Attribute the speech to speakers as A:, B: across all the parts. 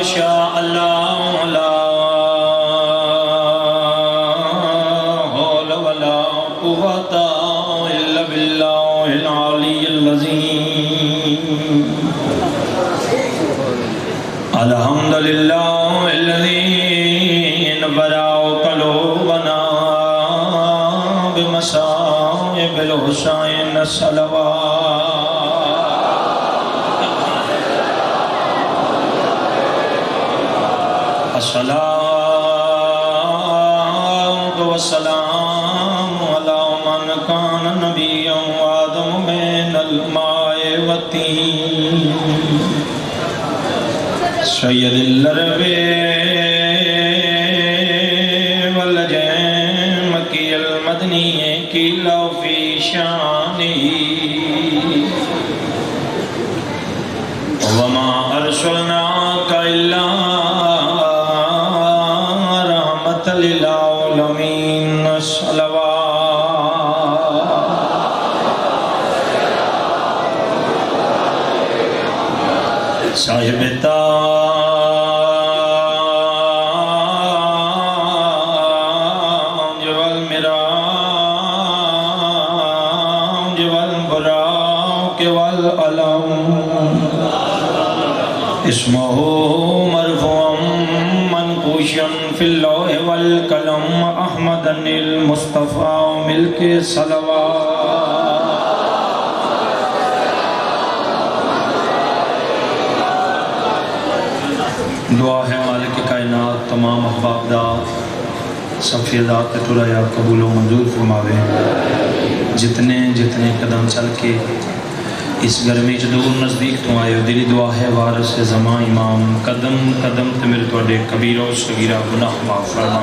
A: شاء اللہ لا حول ولا قوة إلا بالله العلي العظيم الحمد لله الذي نبرأ قلوبنا بمصائب الحسين الصلاة والسلام على من كان نبيا وآدم بين الماء والطين سید العرب والعجم مکی المدنی کی لو فی شانی وما ارسلناک الا رحمت للعالمین صلوات صاحب تاج والمراج والبراق والعلم اسمه مرفوع منقوشا في اللوح والقلم احمد المصطفى ملک صلوات دعا ہے مالک کائنات تمام احباب دا صفی ذات ٹورا یا قبول و منظور فرماوے جتنے قدم چل کے اس گرمی چ دور نزدیک تو آئے دلی دعا ہے وارث زمان امام قدم قدم تے میرے توڑے کبیرہ و صغیرہ گناہ معاف فرما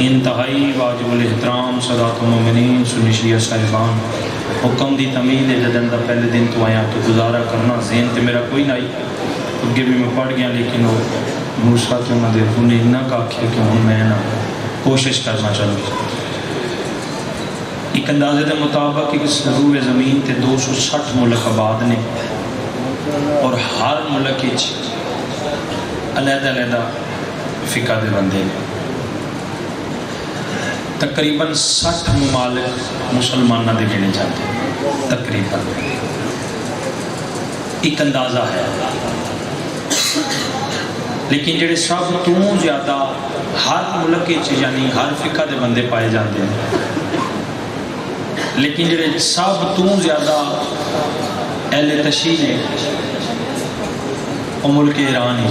A: انتہائی واجب الاحترام صدات المومنین سنی شیعہ صاحبان حکم دی تمیل جدن دا پہلے دن تو آیا تو گزارا کرنا ذہن تے میرا کوئی نہیں اگے بھی میں پڑھ گیا لیکن وہ موسیٰ کے مدر انہیں نہ کہا کہ ہوں میں نہ کوشش کرنا چاہوں ایک اندازے دے مطابق کہ روح زمین تے 260 ملک آباد نے اور ہر ملک علیحدہ فقہ دے بندے تقریباً 60 ممالک مسلمانہ دے گنے جاتے تقریباً ایک اندازہ ہے لیکن جڑے سب تو زیادہ ہر ملک یعنی ہر فقہ دے بندے پائے جاتے ہیں لیکن جڑے سب تو زیادہ اہل تشیع ہیں وہ ملک ایران ہی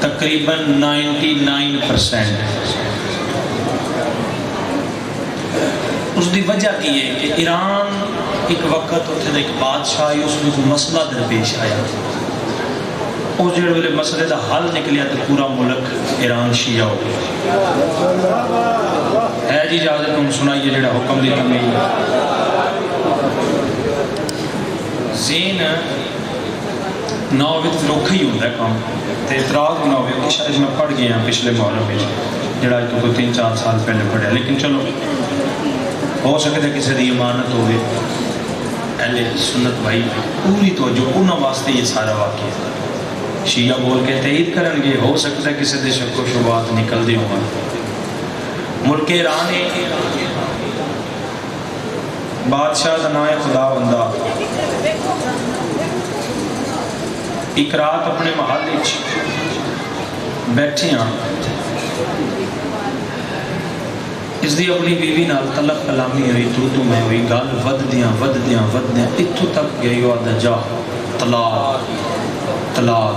A: تقریباً 99%۔ اس دی وجہ کی ہے کہ ایران ایک وقت ہوتے ایک بادشاہ آئی اس میں کوئی مسئلہ درپیش آیا اس جڑے والے مسئلے دا حل نکلیا تو پورا ملک ایران شیعہ ہو گیا ہے جی اجازت ہم سنائیے جڑا حکم دی کمی زین نہ ہوئے تو روکھا ہی ہوتا ہے کام تو اعتراض نہ ہوئے کہ شاید میں پڑھ گیا پچھلے محرم میں جڑا تو کوئی 3-4 سال پہلے پڑھا لیکن چلو ہو سکتا ہے کسی دی امانت ہوئے اہل سنت بھائی پوری توجہ انہوں واسطے یہ سارا واقعہ شیعہ بول کے تحید کرن گے ہو سکتا ہے کسی دے شک و شبہات نکل دی ہوں ملک ایران بادشاہ دا نام خدا بندہ ایک رات اپنے محل بیٹھے ہیں اس دی اپنی بیوی نال طلب کلامی ہوئی تو میں ہوئی گل ود دیاں اتھو تک گئی وعدہ جا طلاق طلاق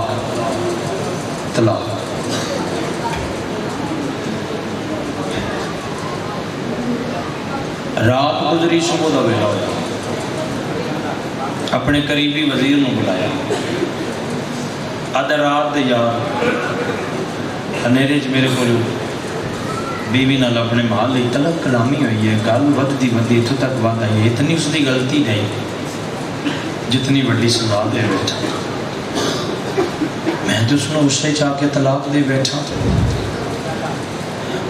A: طلاق رات گزری صبح دا ویلا ہویا اپنے قریبی وزیر نے بلایا آدھا رات دے یار انیرے چ میرے کو بیوی نال اپنے محل لی طلب کلامی ہوئی ہے گل ودی اتھو تک ود آئی ہے اتنی اس دی غلطی نہیں جتنی بڑی سزا دے بیٹھا میں تو اس نے اس سے چاہ کے طلاق دے بیٹھا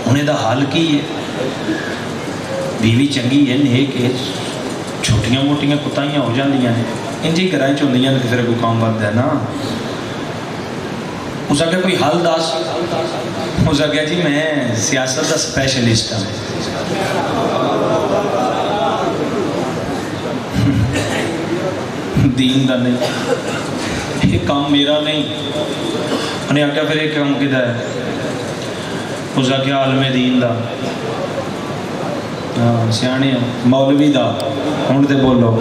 A: انہیں دا حال کی ہے بیوی چنگی ہے نیک ہے چھوٹیاں موٹیاں کتائیاں ہو جاندیاں ہیں انجی کرائیں چوندیاں نے پھر کوئی کام بند ہے نا اس آخیا کوئی حل دس. اس آخیا جی میں سیاست کا سپیشلسٹ ہوں. دین کا نہیں، یہ کام میرا نہیں. انہیں آخیا پھر یہ کام کدا ہے؟ اس آخیا عالم دین دا. ہاں سیانے مولوی دا. ہوں تو بولو.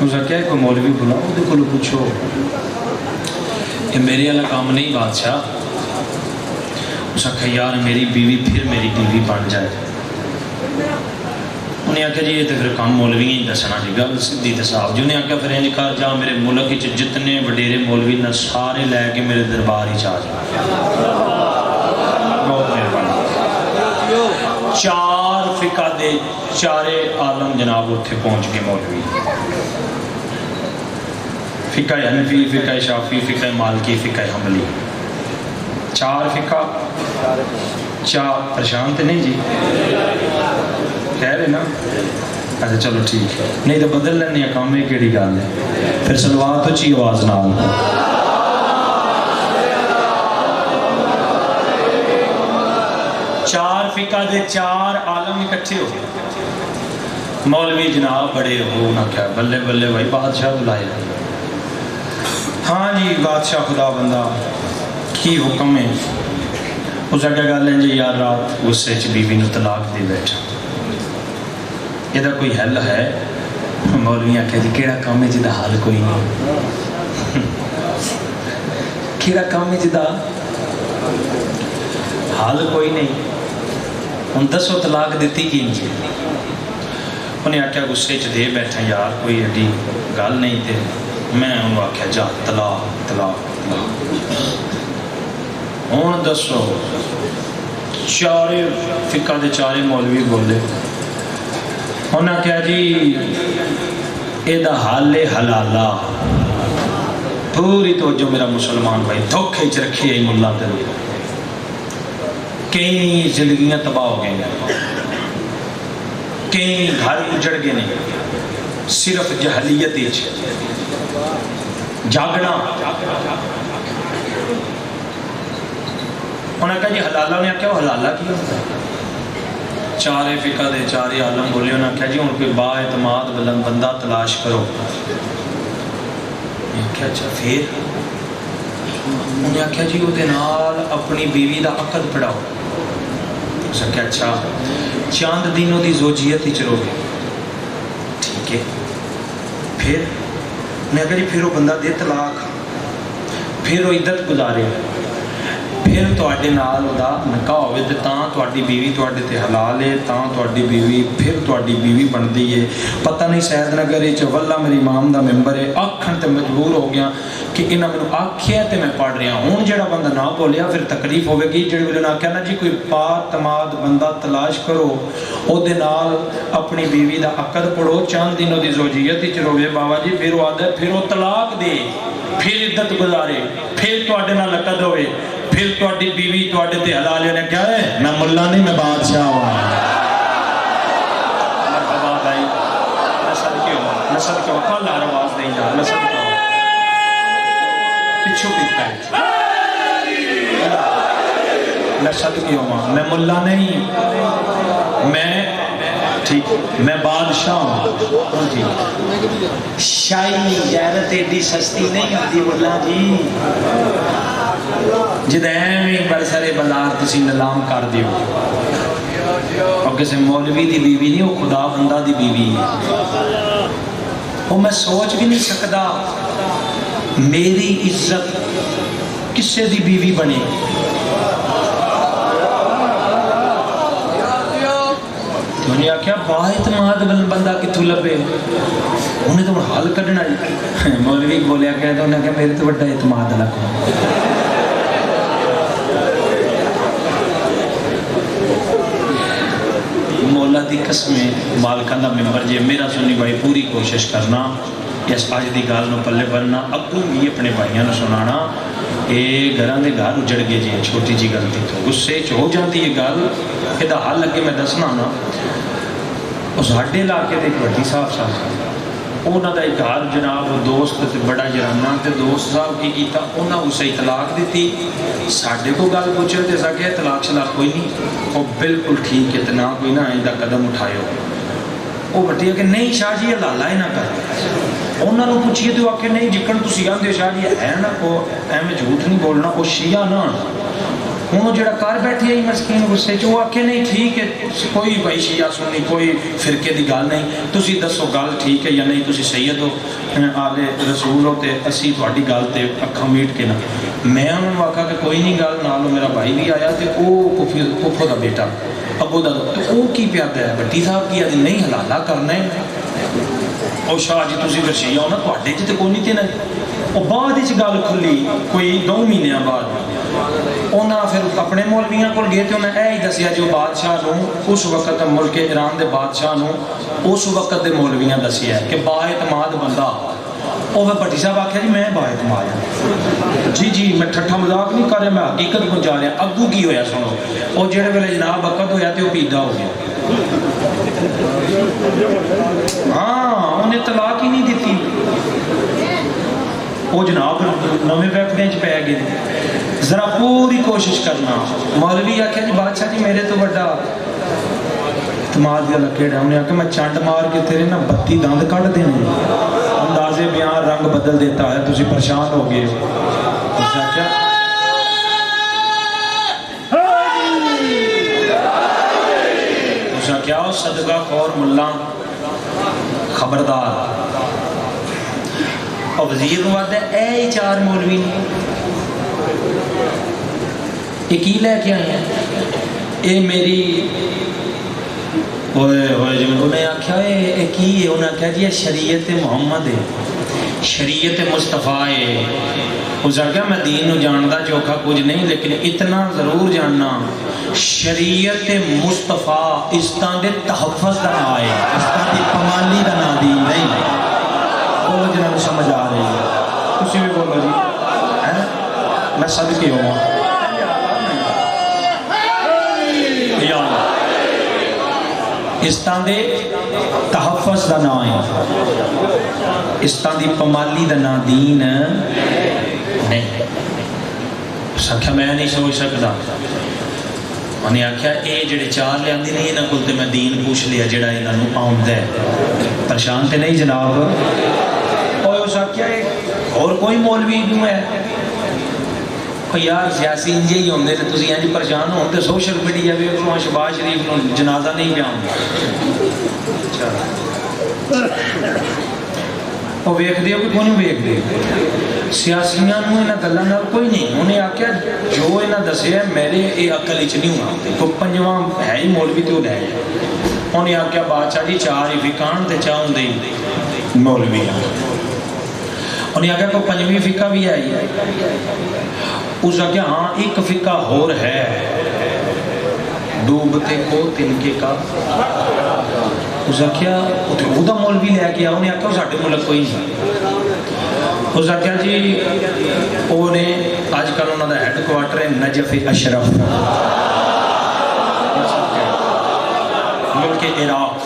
A: اس آخیا کوئی مولوی بولا وہ کو پوچھو کہ میرے والا کام نہیں بادشاہ. اس آخیا یار میری بیوی پھر میری بیوی بن جائے. انہیں آخیا جی یہ تو پھر کام مولوی ہی دسنا جی، گل سیدھی تے صاف جی. انہیں آخیا پھر انج کر جا میرے ملک جتنے وڈیرے مولوی نے سارے لے کے میرے دربار ہی آ جا. بہت مہربانی. 4 فقہ دے چارے عالم جناب اتنے پہنچ گئے مولوی. فقہ حنفی، فقہ شافعی، فقہ مالکی، فقہ حنبلی. 4 فقہ. 4 پریشان تو نہیں جی؟ کہہ رہے نا؟ اچھا چلو ٹھیک ہے، نہیں تو بدل لینے کام ہے. کیڑی گل ہے؟ پھر سلوات اچھی آواز نال. 4 فقہ دے 4 عالم اکٹھے ہو گئے. مولوی جناب بڑے ہو نہ کیا بلے بلے بھائی بادشاہ بلایا. ہاں جی بادشاہ خدا بندہ کی حکم ہے؟ اس اگے گل ہے جی یار رات غصے چ بیوی نو طلاق دے بیٹھا. یہ کوئی حل ہے؟ مولوی آخیا جی کہڑا کام ہے جہاں حل کوئی نہیں. کہڑا کام ہے جہاں حل کوئی نہیں؟ ہوں دسو طلاق دیتی کی نہیں؟ انہیں آخیا غصے چ دے بیٹھا یار کوئی ایڈی گل نہیں. تے میں انہوں آخیا جا طلاق طلاق طلاق. ہوں دسو 4 فقہ دے 4 مولوی بولے. انہیں آخیا جی یہ حل ہے حلالہ. پوری توجہ میرا مسلمان بھائی دھوکھے چ رکھی ہے ملا دل. کئی زندگیاں تباہ ہو گئی ہیں، کئی گھر اجڑ گئے ہیں صرف جہلیت جاگنا. انہیں کہا جی حلالہ. انہیں آخیا وہ حلالہ کی ہوتا ہے؟ 4 فقہ دے 4 عالم بولے. انہیں آخیا جی ہوں کوئی با اعتماد بلند بندہ تلاش کرو. آخیا اچھا پھر؟ انہیں آخیا جی وہ اپنی بیوی دا عقد پڑھاؤ. اس نے کہا اچھا چاند دنوں دی زوجیت ہی چلو گے. ٹھیک ہے پھر؟ انہیں کہا جی پھر وہ بندہ دے طلاق، پھر وہ عدت گزارے، پھر تواڈے نال دا نکاح ہوئے تے تاں تواڈی بیوی تواڈے تے حلال ہے، تاں تواڈی بیوی پھر تواڈی بیوی بندی ہے. پتہ نہیں سید نگر وچ واللہ میری امام دا ممبر ہے آکھن تے مجبور ہو گیا کہ انہاں مینوں آکھیا تے میں پڑھ رہا. ہوں جڑا بندہ نہ بولیا پھر تکلیف ہوے گی. جڑے ویلے نہ آکھیا نا جی کوئی پاک بندہ تلاش کرو او دے نال اپنی بیوی دا عقد پڑھو چاند دنوں دی زوجیت وچ رہے بابا جی. پھر وہ آدھا پھر وہ طلاق دے، پھر عدت گزارے، پھر تواڈے نال عقد ہوئے، پھر تواڈی بیوی تواڈے تے حلال ہے. نے کیا ہے میں ملا نہیں میں بادشاہ ہوں. مرحبا بھائی نسل کیوں کل ہر آواز نہیں جا نسل کیوں پچھو پیتا ہے نسل کیوں میں ملا نہیں میں ٹھیک میں بادشاہ ہوں. شاہی غیرت ایڈی سستی نہیں ہوتی ملا جی. جدیں بڑے سارے بازار تسی نیلام کر دیو اور کسی مولوی دی بیوی نہیں، وہ خدا بندہ دی بیوی ہے. وہ میں سوچ بھی نہیں سکتا میری عزت کسے دی بیوی بنے. انہیں آخیا با اعتماد بندہ کتوں لبے؟ انہیں تو حل کھڈنا. مولوی بولیا گیا تو انہیں کہا میرے تو بڑا اعتماد والا کون. مولا دی قسمیں مالکان دا ممبر جی میرا سنی بھائی پوری کوشش کرنا اس اج دی گل نو پلے بننا اگوں بھی اپنے بھائیاں نو سنانا. یہ گھراں دے گھر اجڑ گئے جی چھوٹی جی غلطی تو غصے چ ہو جاتی ہے گل. یہ حل اگے میں دسنا نا. وہ ساڈے علاقے دے ایک وڈی صاحب انہوں کا ایک گھر جناب دوست تے بڑا جرانا تے دوست صاحب کی کیتا انہوں اسے طلاق دیتی ساڈے کو گل پوچھو تے سا کہ طلاق شلاق کوئی نہیں وہ بالکل ٹھیک ہے نہ کوئی نہ آئندہ قدم اٹھائیو وہ بٹیا کہ نہیں شاہ جی حلالہ ہی نہ کر انہوں نے پوچھیے تو آ کے نہیں جکن تسی آندے شاہ جی ہے نا وہ ایویں جھوٹ نہیں بولنا وہ شیعہ نہ ہوں جڑا کر بیٹھے ہی مسکین غصے چ وہ آکھے نہیں ٹھیک ہے کوئی بھائی شیعہ سنی کوئی فرقے دی گل نہیں تسی دسو گل ٹھیک ہے یا نہیں تسی سید ہو آلے رسول ہو تے اسی تہاڈی گل تے اکھاں میٹ کے نہ میں انہوں نے آکھا کہ کوئی نہیں گل نال میرا بھائی بھی آیا تے او پھپھو دا بیٹا ابو دا تو او کی پیادا ہے بٹی صاحب کی آدھی نہیں حلالہ کرنا ہے او شاہ جی تسی پھر شیعہ ہو نا تہاڈے چ تے کوئی نہیں تے نا وہ بعد وچ گل کھلی کوئی 2 مہینے بعد انہاں پھر اپنے مولویاں کول گئے تے انہاں اے ہی دسیا جو بادشاہ نو اس وقت ملک ایران دے بادشاہ نو اس وقت دے مولویاں دسیا کہ با اعتماد بندہ وہ بھٹی صاحب آخیا جی میں با اعتماد ہوں جی میں ٹھٹھا مذاق نہیں کر رہا میں حقیقت پہنچا رہا اگو کی ہویا سنو وہ جہڑے ویلے جناب وقت ہویا تے وہ پیدا ہو گیا ہاں انہیں طلاق ہی نہیں دیتی وہ جناب نویں ویکنے چ پی گئے ذرا پوری کوشش کرنا مولوی آخیا جی بادشاہ جی میرے تو بڑا اعتماد کا لکیڑا انہیں آخیا میں چنڈ مار کے تیرے نا 32 دند کٹ دینے انداز بیان رنگ بدل دیتا ہے تسی پریشان ہو گئے کیا صدقہ خور ملا خبردار اور وزیر بات ہے اے ہی 4 مولوی نے یہ کی لے کے آئے ہیں یہ میری انہیں آخیا یہ کی ہے انہیں آخیا جی یہ شریعت محمد ہے شریعت مصطفیٰ ہے اس آخیا میں دین نو جاندا چوکھا کچھ نہیں لیکن اتنا ضرور جاننا شریعت مصطفیٰ اس طرح دے تحفظ دا نا ہے اس طرح دی پمالی دا نا دی نہیں وہ جنہوں سمجھ آ رہی ہے اسی بھی بولو جی میں صدقے ہوں اس طرح دے تحفظ دا نا ہے اس طرح دی پمالی دا نا دین نہیں سکھا میں نہیں سوچ سکتا انہیں آخیا اے جڑے 4 لے آندی نہیں انہاں کول تے میں دین پوچھ لیا جڑا انہاں نوں آوندا ہے پریشان تے نہیں جناب اور اس آخیا اور کوئی مولوی کیوں ہے یار سیاسی انجے ہی ہوندے تے تسی انج پریشان ہو تے سوشل میڈیا وی کو شہباز شریف نوں جنازہ نہیں پیا وہ ویکھدے ہو کہ کوئی نہیں ویکھدے سیاسیاں نوں انہاں گلاں نال کوئی نہیں انہیں آخیا جو انہاں دسیا میرے یہ عقل وچ نہیں ہوا تو 5واں ہے ہی مولوی تے وہ لے انہیں آخیا بادشاہ جی 4 ہی فقان تے چاہندے مولوی انہیں آخیا کوئی 5ویں فقہ بھی آئی اس آخیا ہاں ایک فقہ اور ہے ڈوبتے کو تنکے کا اس آخیا وہ دا مولوی لے گیا انہیں آخیا ساڈے ملک کوئی نہیں اس آخیا جی وہ نے اج کل انہوں کا ہیڈ کوارٹر ہے نجف اشرف ملک عراق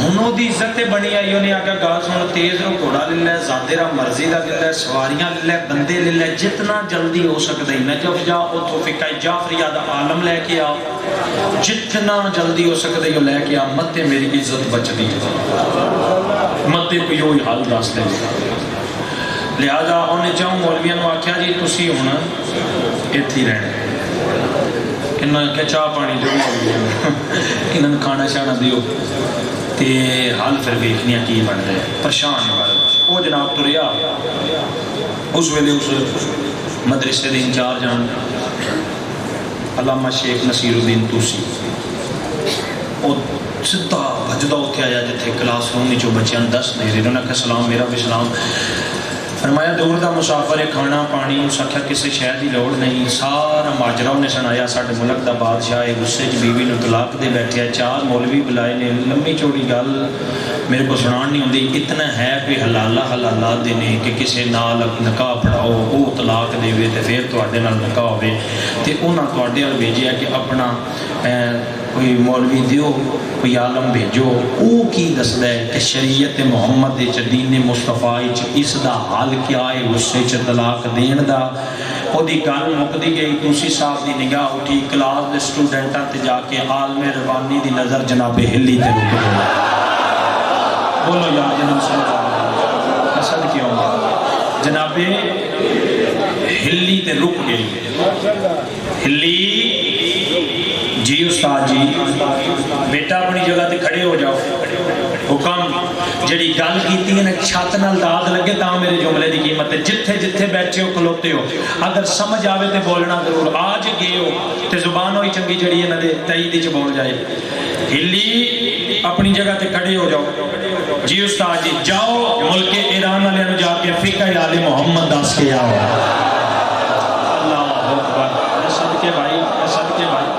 A: انہوں دی عزت بنی آئی انہیں آگیا گال سن تیز رو گھوڑا لے لے زادرہ مرضی دا لے لے سواریاں لے لے بندے لے لے جتنا جلدی ہو سکتا ہی نجف جا اتھو فقہ جعفریہ دا عالم لے کے آ جتنا جلدی ہو سکتا ہی لے کے آ متے میری عزت بچ دی متے کو یوں حال داس لے لہذا انہیں چاہوں مولویاں نو آکھیا جی تسی ہونا ایتھی رہنے انہوں نے چاہ پانی جو انہوں نے کھانا شانا دیو تے حال پھر ویکھنیا کی بن رہے پریشان وہ جناب تریا اس ویلے اس مدرسے دے انچارج جان علامہ شیخ نصیر الدین توسی وہ سدھا بھجدہ اتھے آیا جتھے کلاس روم جو بچیاں 10 دے رہے انہوں نے کہا سلام میرا بھی سلام فرمایا دور دا مسافر ہے کھانا پانی اس آخیا کسی شہر کی لوڑ نہیں سارا ماجرا انہیں سنایا ساڈے ملک دا بادشاہ غصے چ بیوی نو طلاق دے بیٹھے 4 مولوی بلائے نے لمبی چوڑی گل میرے کو سنان نہیں ہوندی اتنا ہے کہ حلالات دے نے کہ کسی نال نکاح پڑھاؤ وہ طلاق دے تے پھر تواڈے نال نکاح ہوے تے انہاں تواڈے ول بھیجیا کہ اپنا کوئی مولوی دیو کوئی عالم بھیجو وہ کی دسدا ہے کہ شریعت محمد دین مصطفیٰ اس دا حال کیا ہے غصے چ طلاق دین دا وہ دی گل مکدی گئی توسی صاحب دی نگاہ اٹھی کلاس دے سٹوڈنٹاں تے جا کے عالم ربانی دی نظر جناب ہلی تے رک گئی بولو یا جناب صلی حسد کیوں جناب ہلی تے رک گئی ہلی جی استاد جی بیٹا اپنی جگہ تے کھڑے ہو جاؤ حکم جڑی گل کیتی ہے نا چھت نال داد لگے تا میرے جملے دی قیمت ہے جتھے جتھے بیٹھے ہو کھلوتے ہو اگر سمجھ آوے تے بولنا ضرور آج گئے ہو تے زبان ہوئی چنگی جڑی ہے نا دے تائید وچ بول جائے ہلی اپنی جگہ تے کھڑے ہو جاؤ جی استاد جی جاؤ ملک ایران والے نو جا کے فقہ آل محمد دس کے آؤ اللہ اکبر صدقے بھائی صدقے بھائی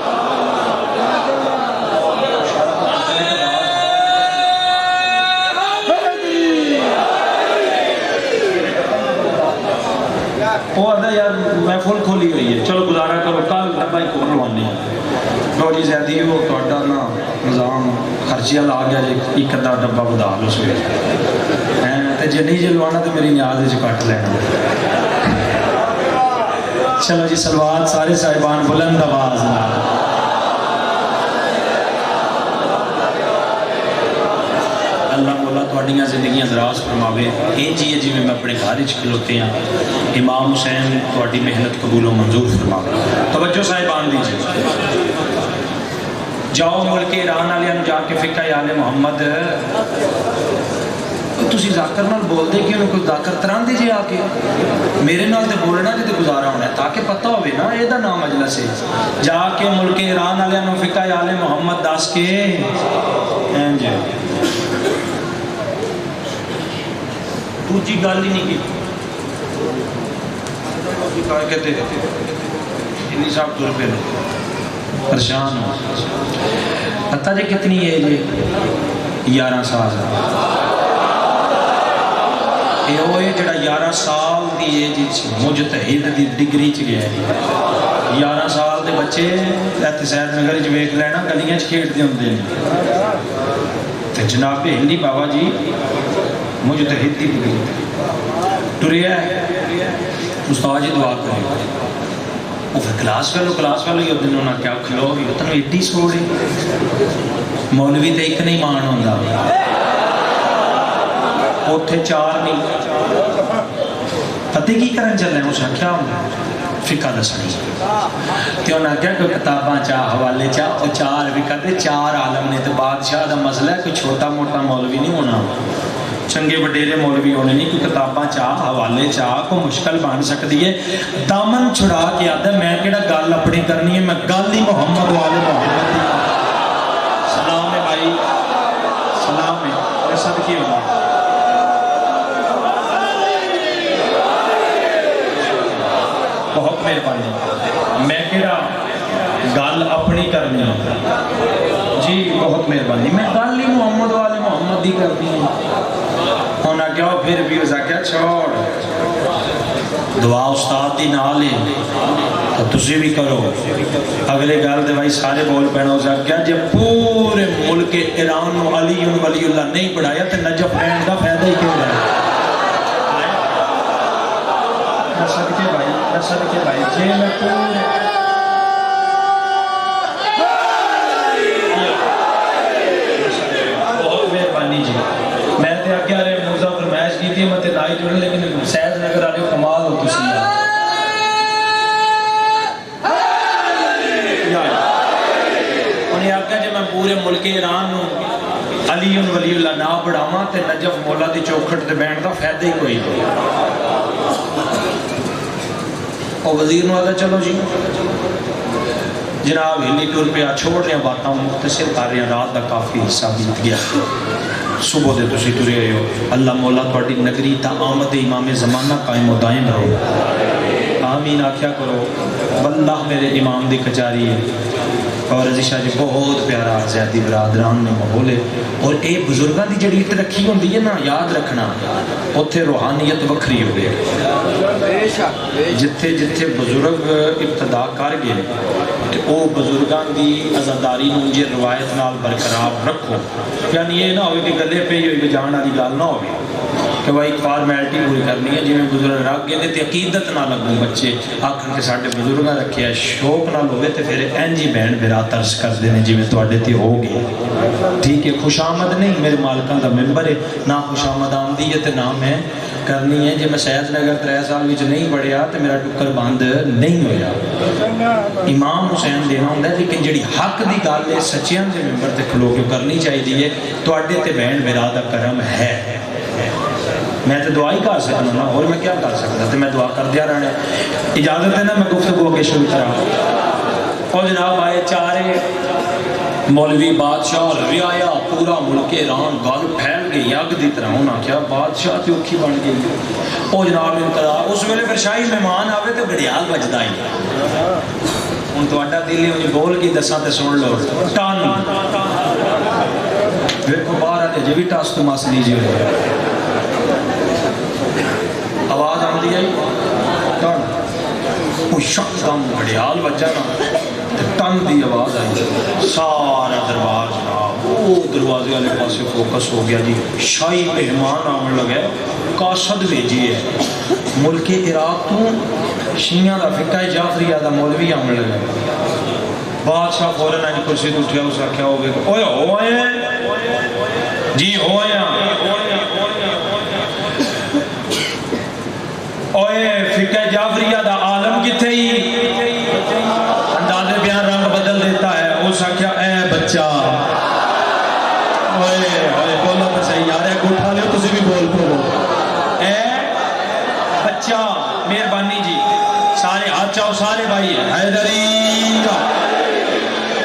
A: وہ آدھا یار محفل کھولی ہوئی ہے چلو گزارا کرو کل بھائی کون روانی ہے لو جی زیادی وہ تھوڑا نا نظام خرچی والا آ گیا جی ایک ادھا ڈبا بدا لو سویرے جی نہیں جی لوانا تو میری نیاز کٹ لینا چلو جی سلوات سارے صاحبان بلند آواز اللہ مولا تھوڑیاں زندگیاں دراز فرماوے یہ جی ہے جی میں اپنے گھر کھلوتے ہیں امام حسین تھوڑی محنت قبول و منظور فرماوے توجہ صاحبان دیجیے جاؤ ملک ایران والے جا کے فقہ آل محمد تسی ذاکر نال بول دے کہ کوئی ذاکر تران دی جی آ کے میرے نال تے بولنا جی تے گزارا ہونا ہے تاکہ پتہ ہوئے نا یہ دا نام مجلس ہے جا کے ملک ایران والے فقہ آل محمد دس کے جی دوجی گل ہی نہیں کی کہتے انی صاحب تر پہ پریشان ہو پتہ جی کتنی ایج ہے 11 سال یہ وہ ہے جڑا 11 سال دی ایج مجتہد دی ڈگری چ گیا ہے 11 سال دے بچے ایتھے سید نگر وچ ویکھ لینا گلیاں چ کھیڈدے ہوندے نے تے جناب ہندی بابا جی مجتہد دی ڈگری ٹریا ہے استاد جی دعا کرے وہ پھر کلاس والو ہی ہوتے ہیں انہوں نے کیا کھلو بھی تنوں ایڈی سوڑ ہے مولوی تے ایک نہیں مان ہوندا اوتھے 4 نہیں پتہ کی کرن چلے ہیں اس آکھیا فقہ دسنی تے انہوں نے کیا کوئی کتاباں چاہ حوالے چاہ وہ 4 فقہ تے 4 عالم نے تے بادشاہ دا مسئلہ ہے کوئی چھوٹا موٹا مولوی نہیں ہونا چنگے وڈیرے مولوی ہونے نہیں کوئی کتاباں چاہ حوالے چاہ کو مشکل بن سکتی ہے دامن چھڑا کے آتا ہے میں کہڑا گل اپنی کرنی ہے میں گل ہی محمد والے محمد دی سلام ہے بھائی سلام ہے اور صدقے ہوگا بہت مہربانی میں کہڑا گل اپنی کرنی جی بہت مہربانی میں گل ہی محمد والے محمد دی کرنی ہے ہونا کیا ہو پھر بھی اسا کیا چھوڑ دعا استاد دی نال ہے تو تسی بھی کرو اگلے گل دے بھائی سارے بول پینا اسا کیا جب پورے ملک ایران و علی ولی اللہ نہیں پڑھایا تو نجف رہن کا فائدہ ہی کیوں ہے صدقے بھائی جی میں پورے بہت مہربانی جی میں تے آگے آرے موزہ فرمائش کی تھی میں تے نائی جڑے لیکن سید نگر آرے کمال ہو کسی انہیں آگے جب میں پورے ملک ایران ہوں علی ولی اللہ نہ پڑھاواں تے نجف مولا دی چوکھٹ تے بینڈ دا فائدہ ہی کوئی اور وزیر نو آدھا چلو جی جناب ہلی ٹور پہ چھوڑ رہے ہیں باتاں مختصر کر رہے ہیں رات دا کافی حصہ بیت گیا صبح دے تسی ٹرے آئے ہو اللہ مولا تھوڑی نگری تا آمد امام زمانہ قائم و دائم رہو آمین آکھیا کرو واللہ میرے امام دی کچاری ہے اور رضیشہ جی بہت پیارا زیادی برادران نے ماحول ہے اور اے بزرگاں دی جڑی ترقی ہوندی ہے نا یاد رکھنا اوتھے روحانیت وکھری ہوئے جتھے جتھے بزرگ ابتدا کر گئے تے او بزرگاں دی عزاداری نوں جے روایت نال برقرار رکھو یعنی یہ نہ ہوئے کہ گلے پہ ہوئی جان والی گل نہ ہوئے کہ بھائی فارمیلٹی پوری کرنی ہے جی میں بزرگ رکھ گئے تے عقیدت نہ لگوں بچے آخر کے ساڈے بزرگاں رکھے شوق نہ ہوئے تے پھر انجی بہن میرا ترس کر دینے جی میں تواڈے تے ہو گیا ٹھیک ہے خوش آمد نہیں میرے مالکاں دا ممبر ہے نہ خوش آمد آمدی ہے تے نہ میں کرنی ہے جی میں سید نگر 3 سال وچ نہیں پڑھیا تے میرا ٹکر بند نہیں ہویا امام حسین دینا ہوندا ہے لیکن جڑی حق دی گل ہے سچیاں دے ممبر تے کھلو کے کرنی چاہیے تواڈے تے بہن میرا دا کرم ہے میں تو دعا ہی کر سکتا نا اور میں کیا کر سکتا تو میں دعا کر دیا رہنا اجازت ہے نا میں گفتگو کے شروع کرا اور جناب آئے چارے مولوی بادشاہ رعایا پورا ملک ایران گل پھیل گئی یگ دی طرح انہاں کیا بادشاہ تے اوکھی بن گئی او جناب انقضا اس ویلے پھر شاہی مہمان آوے تے گھڑیال بجدا ہی ہن تہاڈا دل ہی بول کے دساں تے سن لو ٹن دیکھو باہر والے جی بھی ٹاس تو مس لیجیے آواز آتی ہے ٹن وہ شکدم گھڑیال بجا نا ٹن دی آواز آئی سارا دربار جناب وہ دروازے والے پاسے فوکس ہو گیا جی شاہی مہمان آمن لگے قاصد بھیجی ہے ملک عراق تو شیعہ دا فقہ جعفریہ دا مولوی آمن لگے بادشاہ فوراً آئی کرسی تو اٹھیا اس کا کیا ہو گیا اوے ہو آئے جی ہو آئے اوے فقہ جعفریہ دا عالم کتے ہی انداز بیان رنگ بدل دیتا ہے اس کا کیا اے بچہ اوے اوے بولو تو صحیح یار ہے اٹھا لے تسی بھی بول پو اے بچہ مہربانی جی سارے ہاتھ چاہو سارے بھائی حیدری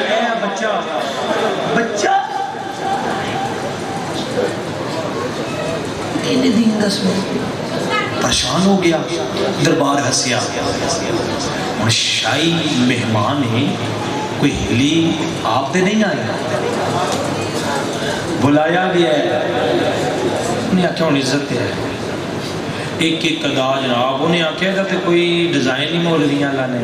A: اے بچہ بچہ انہیں دین دس میں پریشان ہو گیا دربار ہسیا اور شاہی مہمان ہے کوئی ہلی آپ دے نہیں آیا بلایا گیا ہے انہیں آکھا ہوں عزت ہے ایک ایک قدا جناب انہیں آکھا ہے کہ کوئی ڈیزائن ہی مولویاں لانے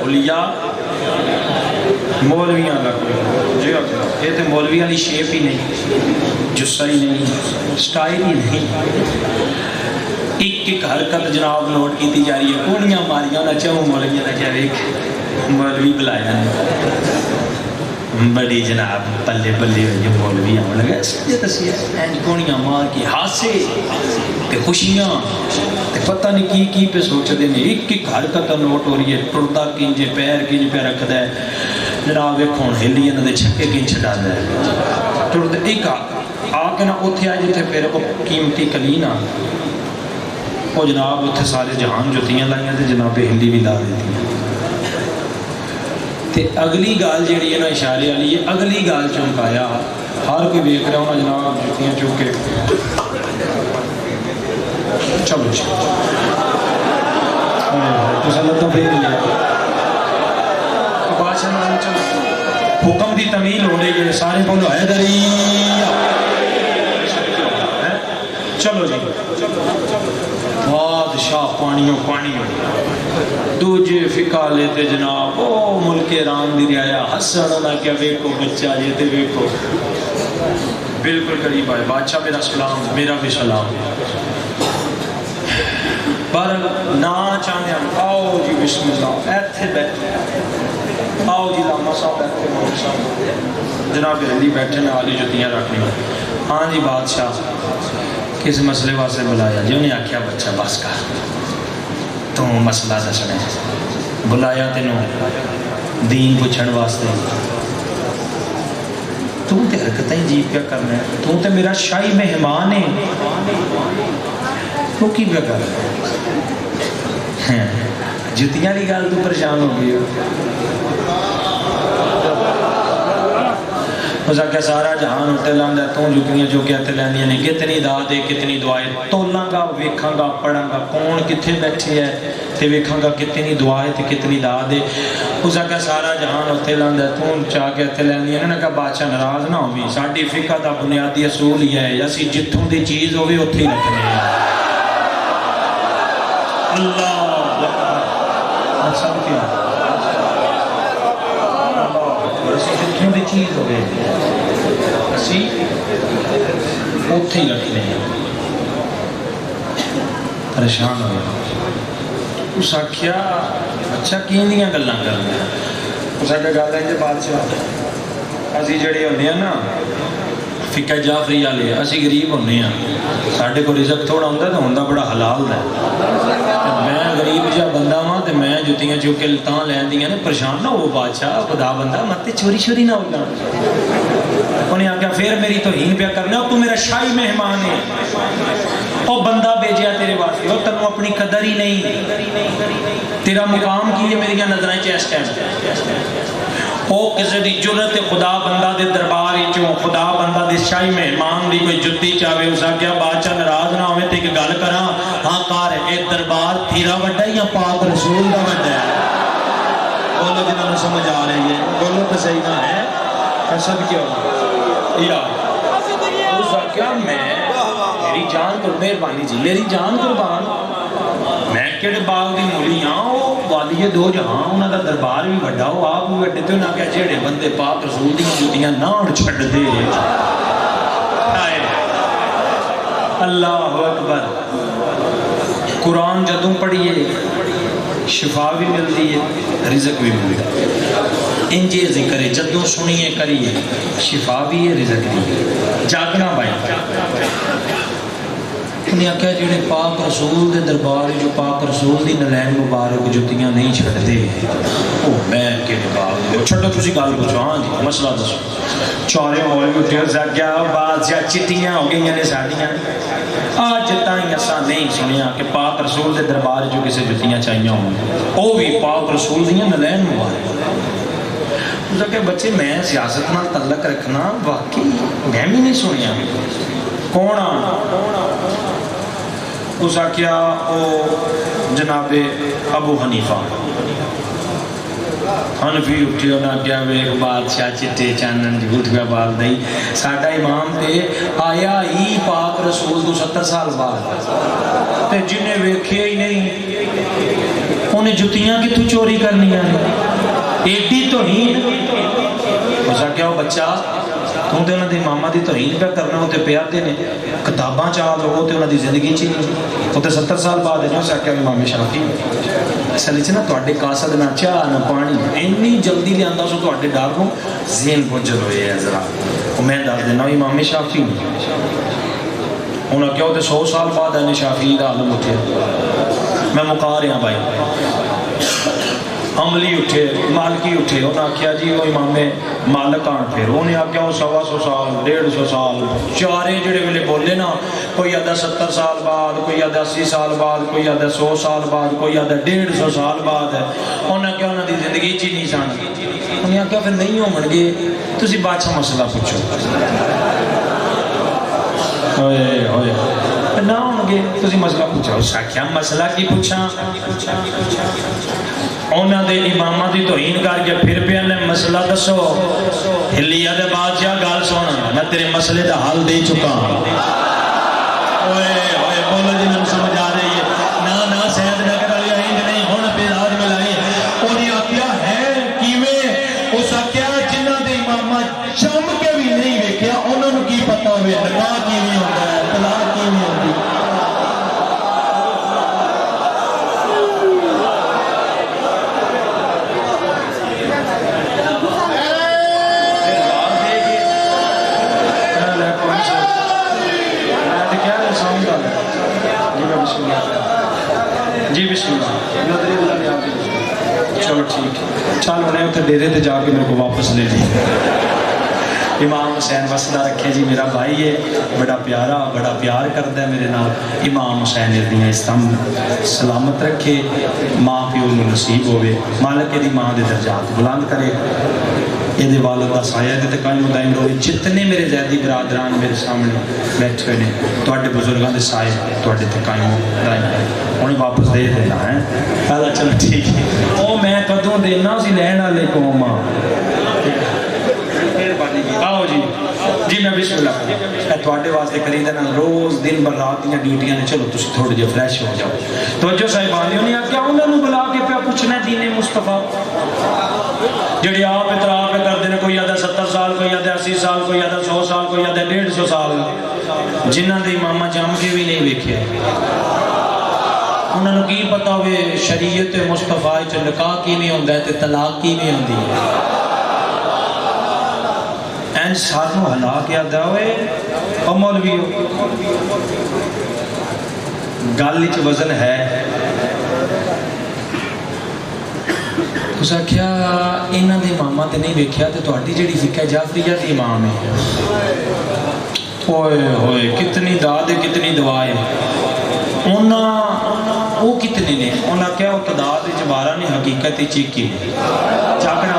A: حلیہ مولویاں کا کوئی یہ تو مولویاں کی شیپ ہی نہیں جسہ ہی نہیں سٹائل ہی نہیں ایک ایک حرکت جناب نوٹ کی جا رہی ہے کونیاں ماریاں نہ چاہوں مولویاں نہ کیا ایک مولوی بلایا ہے بڑی جناب پلے پلے ہوئی مولوی آنے لگا سمجھے تسی کونیاں مار کی ہاسے تے خوشیاں تے پتہ نہیں کی پہ سوچ دے نے ایک ایک حرکت نوٹ ہو رہی ہے ٹردا کنجے پیر رکھدا ہے جناب ویکھو ہلی انہاں دے چھکے کیں چھڈا ہے ٹردا ایک آ کے نا اوتھے آ جتھے پھر او قیمتی کلین آ او جناب اوتھے سارے جہان جوتیاں لائیاں تے جناب ہلی بھی لا دیتی تے اگلی گال جیڑی ہے نا اشارے والی ہے اگلی گال چمکایا ہر کوئی دیکھ رہا ہونا جناب جوتیاں چوک کے چلو تو پھر لیا بادشاہ چلو حکم دی تمیل ہو رہی ہے سارے بولو حیدری چلو جی بادشاہ پانیوں دوجے فقہ لیتے جناب او ملک ایران دی رعایا حسن نہ کیا ویکھو بچہ یہ تے ویکھو بالکل قریب آئے بادشاہ میرا سلام میرا بھی سلام پر نہ چاہنے آؤ جی بسم اللہ ایتھے بیٹھے آؤ جی لاما صاحب ایتھے مولا صاحب جناب علی بیٹھے میں آلی جتیاں رکھنی ہاں جی بادشاہ کس مسئلے واسطے بلایا جی انہیں آکھیا بچہ بس کر تو مسئلہ دسنے بلایا تینوں دین پوچھن واسطے تو تے حرکتیں جیب کیا کرنا ہے تو تے میرا شاہی مہمان ہے تو کی کیا کر رہا ہے جتیاں لی گال تو پریشان ہو گئی اس آخیا سارا جہان اتنے لاندہ تو جتیاں جو کہ اتنے لیندیاں نے کتنی دا دے کتنی دعائے تولاں گا ویکھاں گا پڑھاں گا کون کتنے بیٹھے ہے تے ویکھاں گا کتنی دعائے تے کتنی دا دے اس آخیا سارا جہان اتنے لاندہ تو چاہ کے اتنے لیندیاں انہوں نے کہا بادشاہ ناراض نہ ہوئی ساڈی فقہ دا بنیادی اصول یہ ہے اسی جتھوں دی چیز ہوے اتھے ہی رکھنے ہیں اللہ سب کیا جتوں کی چیز ہوگی اسی اتھے ہی رکھنے ہیں پریشان ہو گیا اس آخیا اچھا کیندیاں گلاں کرنا اس آخیا گل ہے کہ بادشاہ اسی جڑے ہوندے ہیں نا فقہ جعفری والے اسی غریب ہوندے ہیں ساڈے کو رزق تھوڑا ہوندا تو ہوندا بڑا حلال ہے میں غریب جا بندہ ہاں تے میں جتیاں چوک کے تاں لیندیاں نے پریشان نہ ہو بادشاہ خدا بندہ مت چوری چوری نہ ہوگا انہیں آخیا پھر میری توہین پیا کرنا تو میرا شاہی مہمان ہے او بندہ بھیجیا تیرے واسطے او تینوں اپنی قدر ہی نہیں تیرا مقام کی ہے میری نظریں چ اس ٹائم او کسی دی جرت خدا بندہ دے دربار چوں خدا بندہ دے شاہی مہمان دی کوئی جتی چاہے اس آگیا بادشاہ ناراض نہ ہوئے تے ایک گل کراں ہاں کار اے دربار تیرا وڈا یا پاک رسول دا وڈا ہے بولو جنہوں نے سمجھ آ رہی ہے بولو تو صحیح نہ ہے قسم کیا یا اس آگیا میں میری جان پر مہربانی جی میری جان قربان میں کہڑے باغ دی مولی ہاں والی دو جہاں انہاں دا دربار بھی وڈا ہو آپ بھی وڈے تے انہاں کہ جڑے بندے پاک رسول دی جوتیاں نہ چھڈ دے اللہ اکبر قرآن جدوں پڑھیے شفا بھی ملتی ہے رزق بھی ملتا ہے انجے ذکر ہے جدوں سنیے کریے شفا بھی ہے رزق بھی ہے جاگنا بھائی انہیں آکھا جڑے پاک رسول دے دربار جو پاک رسول دی نلین مبارک جتیاں نہیں چھڑ دے او میں کے باغ دے چھڑو تسی گل پوچھو ہاں جی مسئلہ دسو چارے ہوئے اٹھے زاگیا بادشاہ چٹیاں ہو گئی نے ساڈیاں آج تائیں ایسا نہیں سنیا کہ پاک رسول دے دربار جو کسی جتیاں چاہیے ہوں او بھی پاک رسول دیاں نلین مبارک اس کہ بچے میں سیاست نال تعلق رکھنا واقعی میں بھی نہیں سنیا کون اس آکیا او جناب ابو حنیفہ حنفی اٹھے انہاں کیا وے بادشاہ چٹے چانن دی اٹھ گیا بال دئی ساڈا امام تے آیا ہی پاک رسول تو 70 سال بعد تے جنہیں ویکھے ہی نہیں انہیں جتیاں کتوں چوری کرنیاں ایڈی توہین اس آکیا وہ بچہ تو تے انہاں دی امامہ دی توہین پہ کرنا ہوتے پیار دے نے کتاباں چاہ لو تے انہاں دی زندگی چی وہ تے 70 سال بعد ہے جو ساکیا امام شافعی اصل وچ نا تواڈے قاصد نہ چاہ نہ پانی اینی جلدی لیاندا سو تواڈے ڈر نو ذہن بجل ہوئے ہے ذرا او میں دس دینا امام شافعی انہاں کیا تے 100 سال بعد ہے شافعی دا عالم اٹھے میں مکا رہا بھائی عملی اٹھے مالکی اٹھے انہاں کیا جی وہ امام مالک آن پھر انہیں آکیا وہ 125 سال 150 سال چارے جڑے ویلے بولے نا کوئی آدھا 70 سال بعد کوئی آدھا 80 سال بعد کوئی آدھا 100 سال بعد کوئی آدھا 150 سال بعد ہے انہاں کیا انہاں دی زندگی چی نہیں سان انہیں آکیا پھر نہیں ہو من گے تسی بادشاہ مسئلہ پوچھو ہوئے ہوئے نہ ہوں گے تسی مسئلہ پوچھو اس آکیا مسئلہ کی پوچھا انہاں دے امامہ دی توہین کر کے پھر پہ انہیں مسئلہ دسو ہلیا دے بادشاہ گال سونا میں تیرے مسئلے دا حل دے چکا اوئے اوئے بولو جی میں سمجھ آ رہی ہے نا سید نگر علی ہند نہیں ہون پہ راج میں لائی انہیں آکیا ہے کیویں اس آکیا جنہ دے امامہ چم کے بھی نہیں ویکھیا انہوں نے کی پتہ ہوئے نکاح کیویں ہوتا ہے طلاق کیویں ہوتی ہے جی بسم اللہ چلو ٹھیک چلو انہیں اتنے دے دے جا کے میرے کو واپس لے لی امام حسین وسدہ رکھے جی میرا بھائی ہے بڑا پیارا بڑا پیار کرتا ہے میرے نال امام حسین ادیاں استم سلامت رکھے ماں پیو نصیب ہوئے مالک دی ماں دے درجات بلند کرے یہ والد کا سایہ تے قائم دائم رہے. جتنے میرے زیدی برادران میرے سامنے بیٹھے ہوئے ہیں تواڈے بزرگاں دے سایہ تواڈے تے قائم دائم رہے. انہیں واپس دے دینا ہے. چلو ٹھیک ہے. وہ میں کدوں دینا اسی لین والے قوم آ. آؤ جی جی میں بسم اللہ تواڈے واسطے کری دینا روز دن بھر رات دیاں ڈیوٹیاں نے. چلو تسی تھوڑے جے فریش ہو جاؤ. توجہ صاحبانیوں نے کیا انہاں نوں بلا کے پیا پوچھنا دین مصطفیٰ جڑے آپ اطراع پہ کرتے ہیں. کوئی آدھا 70 سال, کوئی آدھا 80 سال, کوئی آدھا 100 سال, کوئی آدھا 150 سال, جنہاں دے امامہ جم کے بھی نہیں ویکھے. انہوں نے کی پتا ہوئے شریعت مصطفیٰ چ نکاح کی نہیں ہوندا ہے تے طلاق کی نہیں ہوندی ہے. این سارنوں ہلا کے آدھا ہوئے او مولوی گل وچ وزن ہے. اس آخیا انہاں دے امامہ تے نہیں ویکھیا تے تہاڈی جڑی فقہ جعفریہ دی امام ہے. اوئے ہوئے کتنی داد ہے کتنی دعا ہے. وہ کتنے نے انہاں کیا وہ تعداد وچ 12 نے حقیقت چیکی چاکنا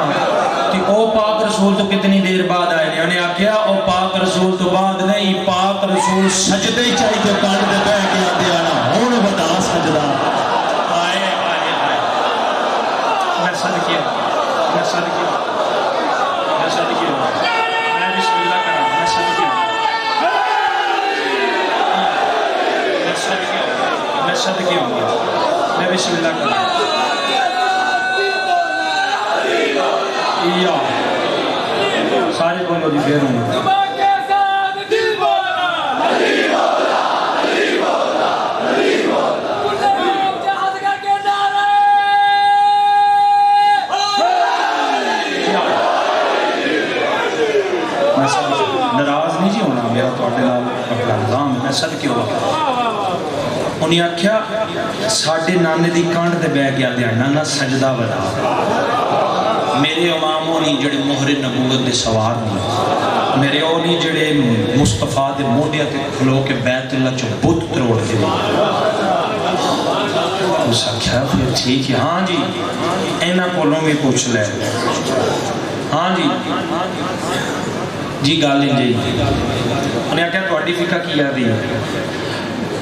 A: کہ او پاک رسول تو کتنی دیر بعد آئے نے. انہیں آخیا او پاک رسول تو بعد نہیں, پاک رسول سجدے چاہیے تو کانڈ دے بہ کے آتے آنا ہوں بتا سجدہ. میں صدقے میں صدقے میں صدقے میں بسم اللہ کرا میں صدقے میں صدقے میں صدقے میں بسم اللہ کرا. سارے بولو جی پھر ہوں ناراض نہیں جی ہونا میرا تواڈے نال اپنا نظام ہے. میں صدقے ہوا انہیں آخیا ساڈے نانے دی کانڈ تے بہ گیا دیا نانا سجدہ بنا. میرے امام ہونی جڑے مہر نبوت دے سوار نہیں, میرے ہونی جڑے مصطفیٰ دے موڈیا تے کھلو کے بیت اللہ چو بت تروڑ دے. اس آخیا پھر ٹھیک ہے ہاں جی اینا کولوں بھی پوچھ لے. ہاں جی جی گالیں جی. انہیں آخیا تواڈی فقہ کی آ رہی ہے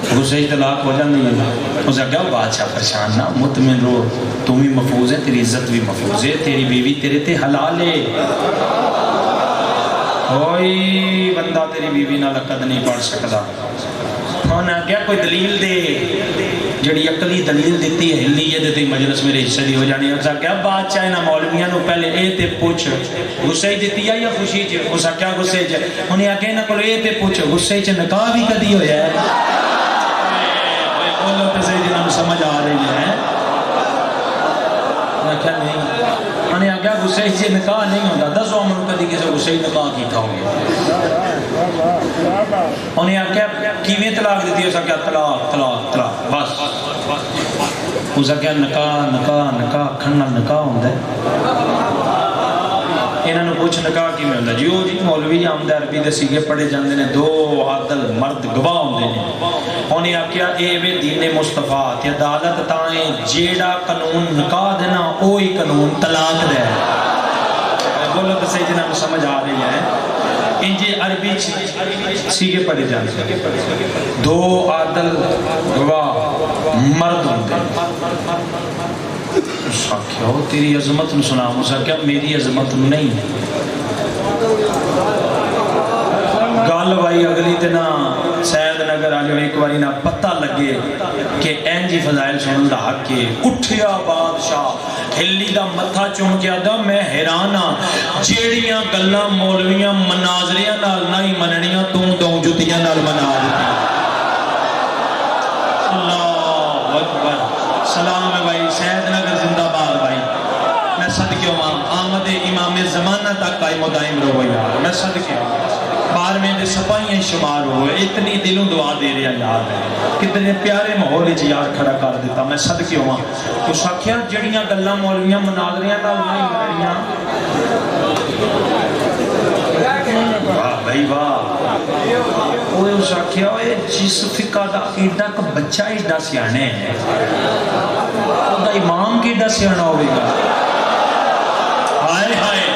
A: غصے طلاق ہو جاندی ہے. اس نے کہا بادشاہ پریشان نہ مطمئن رو, تم بھی محفوظ ہے, تیری عزت بھی محفوظ ہے, تیری بیوی تیرے تے حلال ہے, کوئی بندہ تیری بیوی نہ لقد نہیں پڑھ سکتا. انہوں نے کیا کوئی دلیل دے جڑی عقلی دلیل دیتی ہے ہلی ہے دیتی مجلس میرے حصے دی ہو جانی. اس نے کیا بادشاہ نہ مولویاں نو پہلے اے تے پوچھ غصے دیتی ہے یا خوشی چ. اس نے کیا غصے چ. انہیں آگے نہ کلو اے تے پوچھ غصے چ نکاح بھی کدی ہویا ہے. بولو تو صحیح جنہوں سمجھ آ رہی ہے. میں کیا نہیں انہیں آگیا غصے سے نکاح نہیں ہوتا. 10 عمر کدی کسی غصے نکاح کیتا ہوں گے. انہیں آگیا کیویں طلاق دیتی ہے. اس آگیا طلاق طلاق طلاق بس. اس آگیا نکاح نکاح نکاح کھننا نکاح ہوتا ہے. انہوں نے پوچھ نکاح کی میں ہوتا جی وہ جی مولوی آمد عربی دے سیگے پڑھے جاندے نے 2 عادل مرد گواہ ہوندے نے. انہیں آکیا اے وے دین مصطفیٰ تے عدالت تائیں جیڑا قانون نکاح دینا اوہی قانون طلاق دے. بولو تو صحیح جنہوں سمجھ آ رہی ہے. انجے عربی سیگے پڑھے جاندے 2 عادل گواہ مرد ہوندے. ساکھیا ہو تیری عظمت نو سنا. ساکھیا میری عظمت نہیں گل بھائی اگلی تے نہ سید نگر آ جاؤ ایک باری نہ پتہ لگے کہ این جی فضائل سنن دا حق کے. اٹھیا بادشاہ ہلی دا متھا چوم کے آدھا میں حیران ہاں جیڑیاں گلاں مولویاں مناظریاں نال نہیں مننیاں تو دوں جتیاں نال منا دیتی. اللہ اکبر. سلام ہے بھائی سید نگر زندہ باد بھائی. میں صدقے ہوں آمد امام زمانہ تک قائم و دائم رہو یار. میں صدقے ہوں 12ویں دے سپاہیاں شمار ہوئے. اتنی دلوں دعا دے رہا یار. کتنے پیارے ماحول وچ یار کھڑا کر دیتا. میں صدقے ہوں. اس آخیا جڑیاں گلاں مولویاں مناظریاں نال نہیں مننیاں. واہ بھائی واہ. وہ اس آخیا جس فقہ دا ایڈا کا بچہ ایڈا سیانے ہے دا امام کی ایڈا سیانا ہوئے گا. ہائے ہائے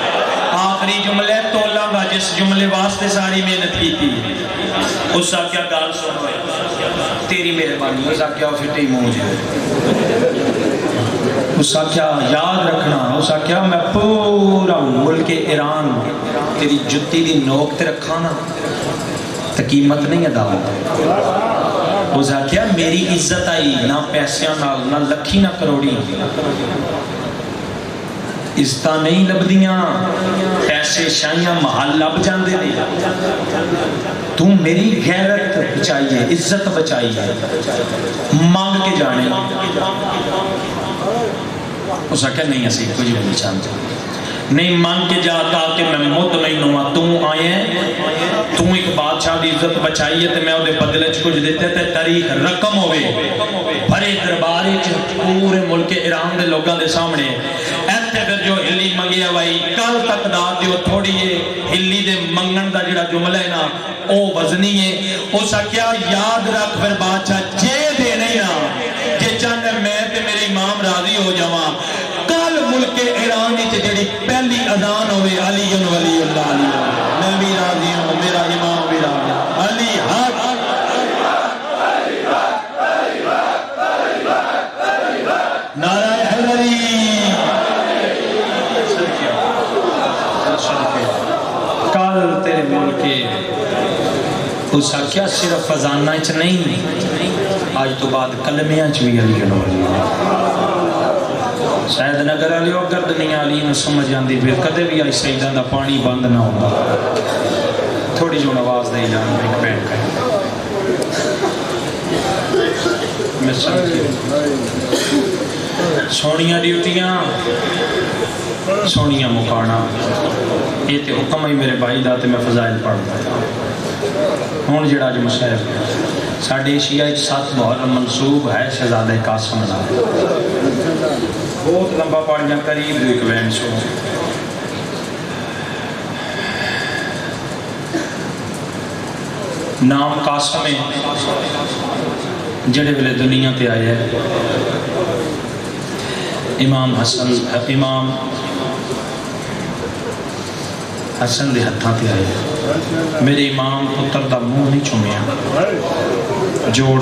A: آپ آخری جملے تولا گا جس جملے واسطے ساری محنت کی تھی اس کا کیا گال سنو تیری مہربانی اس کا کیا فٹی مجھے اس کا کیا یاد رکھنا اس کا کیا میں پورا ملک ایران تیری جتی دی نوک تے رکھا نا تو قیمت نہیں ادا اس کا کیا میری عزت آئی نہ پیسیاں نہ لکھی نہ کروڑی عزتاں نہیں لبدیاں پیسے شائیاں محل لب جاندے نہیں تو میری غیرت بچائیے عزت بچائیے مانگ کے جانے اس کا کیا نہیں اسی کچھ بھی نہیں چاہتا نہیں مانگ کے جاتا کہ میں مطمئن ہوں تو آئے تو ایک بادشاہ دی عزت بچائیے تے میں وہ بدلے کچھ دیتے تے تاریخ رقم ہوئے بھرے درباری پورے ملک ایران دے لوگاں دے سامنے ایسے پھر جو ہلی منگیا بھائی کل تک دا دیو تھوڑی ہے ہلی دے منگن دا جڑا جملہ ہے نا او وزنی ہے اس کا کیا یاد رکھ پھر بادشاہ جے دے نہیں نا جے چاہنے میں تے میرے امام راضی ہو جاواں کل ملک ایران تے جڑی پہلی اذان ہوئے علی ولی اللہ علی میں بھی راضی ہوں میرا امام بھی راضی علی حق نعرہ حیدری کل تیرے ملک اس کا کیا صرف فضانہ اچ نہیں آج تو بعد کلمیاں چ بھی علی ولی شاید نگر علی و گردنی علی میں سمجھ جاندی پھر کدے بھی آئی سیدان دا پانی بند نہ ہوگا تھوڑی جو نواز دے جان ایک بینڈ کا میں سمجھے سونیاں ڈیوٹیاں سونیاں مکانا یہ تے حکم ہی میرے بھائی دا تے میں فضائل پڑھ دا ہون جڑا جو مشاہد ساڑھے ایشیاء 7 محرم منصوب ہے شہزادہ قاسم نا بہت لمبا پڑھ جائیں قریب ایک وین سو نام قاسم جڑے ویلے دنیا تے آئے امام حسن دے ہتھاں تے آئے میرے امام پتر دا منہ نہیں چومیا جوڑ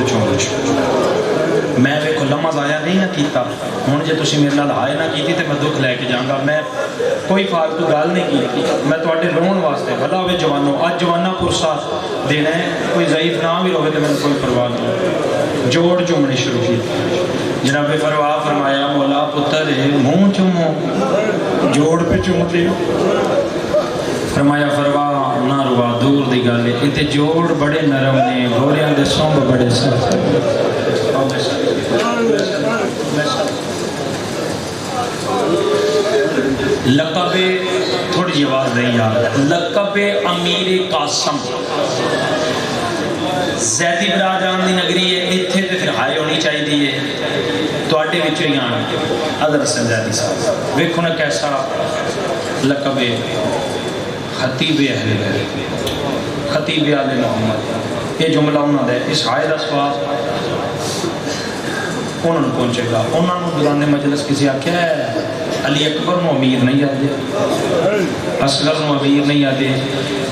A: میں کو لمحہ ضائع نہیں نہ کیتا ہوں جے تسی میرے نال آئے نہ کیتی تے میں دکھ لے کے جاؤں گا میں کوئی فالتو گل نہیں کی میں تواڈے رون واسطے بھلا ہوئے جوانوں اج جوانا پرسا دینا ہے کوئی ضعیف نہ بھی ہوئے تے میں کوئی پرواہ نہیں جوڑ چومنے شروع کی جناب فروا فرمایا مولا پتر منہ چومو جوڑ پہ چومتے فرمایا فروا نہ روا دور دی گل ہے تے جوڑ بڑے نرم نے گھوڑیاں دے سونب بڑے سخت لقب تھوڑی جی آواز نہیں یار لقب امیر قاسم زیدی براجان دی نگری ہے اتھے تے پھر ہائے ہونی چاہیے تو آٹے وچوں ہی آنا حضرت زیدی صاحب ویکھو نا کیسا لقب خطیب اہل بیت خطیب آل محمد یہ جملہ انہوں نے اس ہائے دا سواب انہوں نے پہنچے گا انہوں نے دوران مجلس کسی آکھیا ہے علی اکبر نو امیر نہیں آدھے اصغر نو امیر نہیں آدھے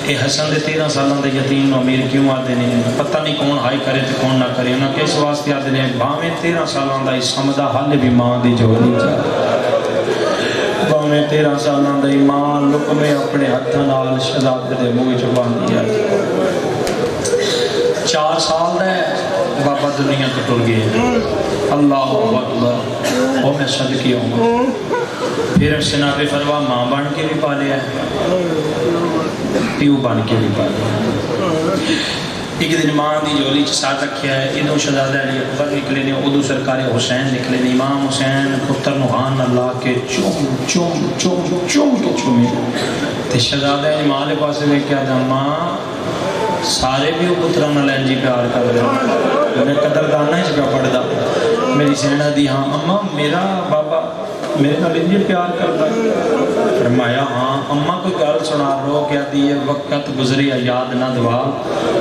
A: اے حسن دے 13 سالوں دے یتیم نو امیر کیوں آدھے نہیں پتہ نہیں کون ہائی کرے تو کون نہ کرے انہوں کس واسطے آدھے نہیں باویں 13 سالوں دا اسمدہ حل بھی ماں دی جو نہیں چاہتا باویں 13 سالوں دا ایمان لکمے اپنے ہتھاں نال شہزادے دے منہ چبان دیا 4 سال دے بابا دنیا کو ٹر گئے اللہ اکبر وہ میں صدقی ہوں پھر جناب فروا ماں بن کے بھی پالے ہے پیو بن کے بھی پالے ایک دن ماں دی جولی چ ساتھ رکھیا ہے ادو شہزادہ علی اکبر نکلے نے ادو سرکار حسین نکلے نے امام حسین پتر نوحان اللہ کے چوم چوم چوم چوم کے چومے تے شہزادہ علی ماں دے پاسے میں کیا دا ماں سارے بھی وہ پترہ نہ لین جی پیار کر رہے میں قدردانہ ہی پہ پڑھ دا میری سینہ دی ہاں اماں میرا بابا میرے نال انجے پیار کرتا ہے؟ فرمایا ہاں اما کوئی گل سنا رو کیا دی وقت گزری یاد نہ دوا